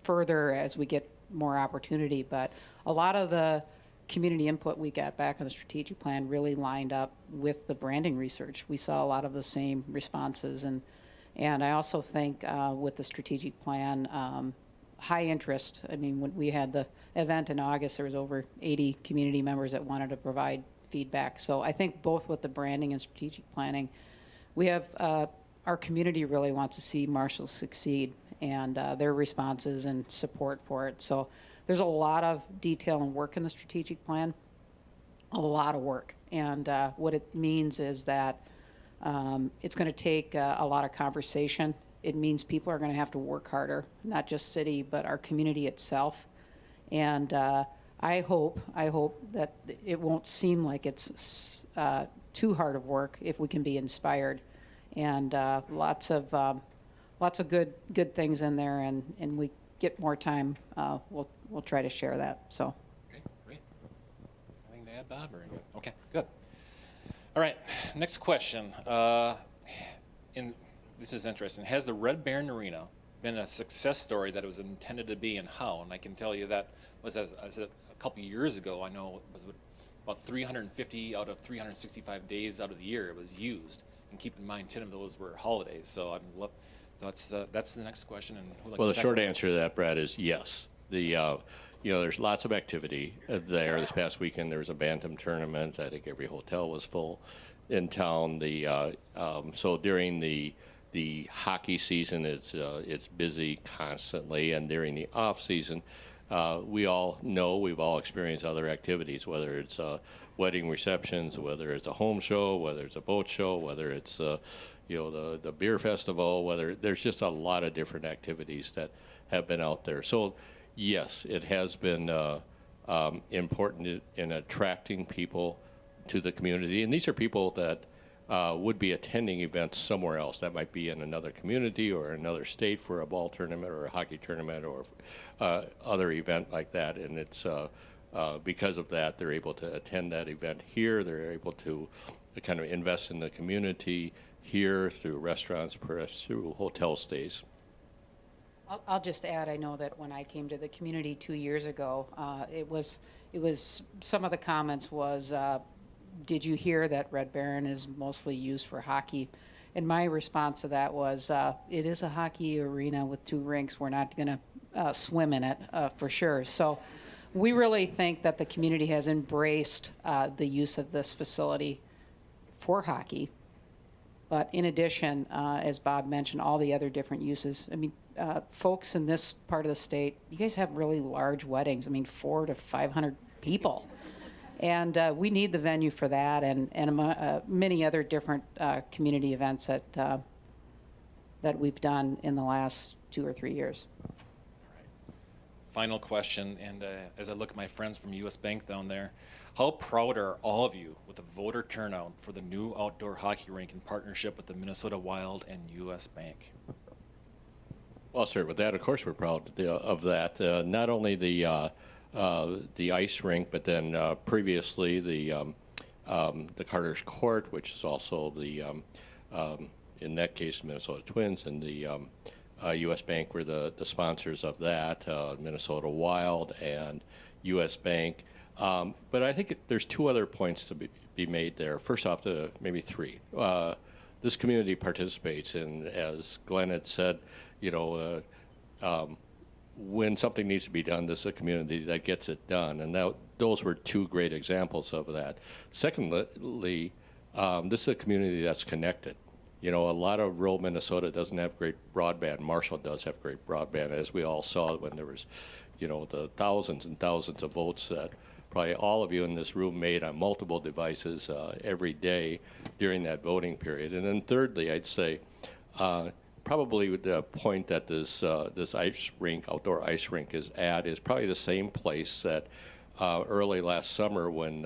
further as we get more opportunity. But a lot of the community input we got back on the strategic plan really lined up with the branding research. We saw a lot of the same responses, and I also think with the strategic plan, high interest. I mean, when we had the event in August, there was over 80 community members that wanted to provide feedback. So I think both with the branding and strategic planning, we have our community really wants to see Marshall succeed, and their responses and support for it. So there's a lot of detail and work in the strategic plan, a lot of work. And what it means is that it's going to take a lot of conversation. It means people are going to have to work harder, not just city, but our community itself. And I hope that it won't seem like it's too hard of work if we can be inspired. And lots of good things in there, and we get more time, we'll try to share that. So. Okay, great. Anything to add, Bob? Okay, good. All right, next question. This is interesting. Has the Red Baron Arena been a success story that it was intended to be and how. And I can tell you that was as a couple years ago, I know it was about 350 out of 365 days out of the year it was used. And keep in mind, 10 of those were holidays. So I'd love, that's the next question. And who'd like Well, to the tackle short that? answer to that, Brad, is yes. There's lots of activity there. This past weekend there was a bantam tournament. I think every hotel was full in town. So during the hockey season, it's busy constantly, and during the off season, we all know, we've all experienced other activities, whether it's wedding receptions, whether it's a home show, whether it's a boat show, whether it's the beer festival, whether there's just a lot of different activities that have been out there. So yes, it has been important in attracting people to the community, and these are people that would be attending events somewhere else. That might be in another community or another state for a ball tournament or a hockey tournament or other event like that. And it's because of that, they're able to attend that event here. They're able to kind of invest in the community here through restaurants, perhaps through hotel stays. I'll just add, I know that when I came to the community 2 years ago, it was some of the comments was, did you hear that Red Baron is mostly used for hockey? And my response to that was, it is a hockey arena with 2 rinks. We're not going to swim in it for sure. So we really think that the community has embraced the use of this facility for hockey. But in addition, as Bob mentioned, all the other different uses. I mean, folks in this part of the state, you guys have really large weddings. I mean, 400 to 500 people. And we need the venue for that and many other different community events that we've done in the last 2 or 3 years. Final question, and as I look at my friends from U.S. Bank down there, how proud are all of you with the voter turnout for the new outdoor hockey rink in partnership with the Minnesota Wild and U.S. Bank? Well, sir, with that, of course, we're proud of that. Not only the ice rink, but then previously the Carter's Court, which is also the in that case Minnesota Twins, and the U.S. Bank were the sponsors of that, Minnesota Wild and U.S. Bank. But I think there's 2 other points to be made there. First off, maybe 3. This community participates, and as Glenn had said, when something needs to be done, this is a community that gets it done. And those were 2 great examples of that. Secondly, this is a community that's connected. A lot of rural Minnesota doesn't have great broadband. Marshall does have great broadband, as we all saw when there was, the thousands and thousands of votes that probably all of you in this room made on multiple devices every day during that voting period. And then thirdly, I'd say probably the point that this ice rink, outdoor ice rink is at is probably the same place that early last summer when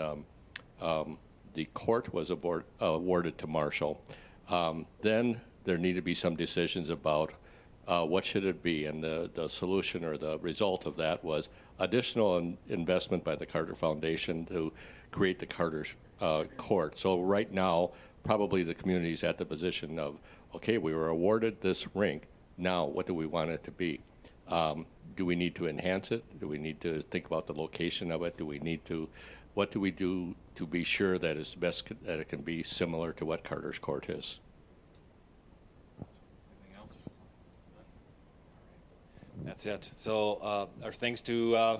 the court was awarded to Marshall. Then there need to be some decisions about what should it be, and the solution or the result of that was additional investment by the Carter Foundation to create the Carter's Court. So right now, probably the community is at the position of, okay, we were awarded this rink, now what do we want it to be? Do we need to enhance it? Do we need to think about the location of it? What do we do to be sure that it's best that it can be similar to what Carter's Court is? Anything else? That's it. So our thanks to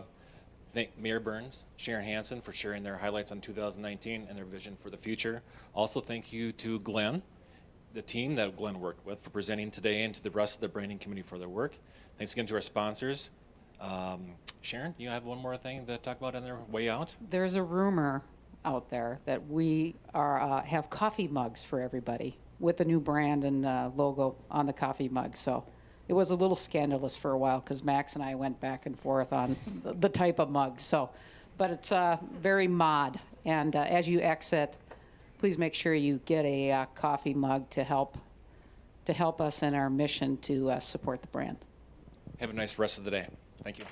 thank Mayor Burns, Sharon Hansen for sharing their highlights on 2019 and their vision for the future. Also thank you to Glenn, the team that Glenn worked with, for presenting today, and to the rest of the branding committee for their work. Thanks again to our sponsors. Sharon, you have one more thing to talk about on their way out? There's a rumor out there that we have coffee mugs for everybody with the new brand and logo on the coffee mug. So it was a little scandalous for a while because Max and I went back and forth on the type of mug. So, but it's very mod. And as you exit, please make sure you get a coffee mug to help us in our mission to support the brand. Have a nice rest of the day. Thank you.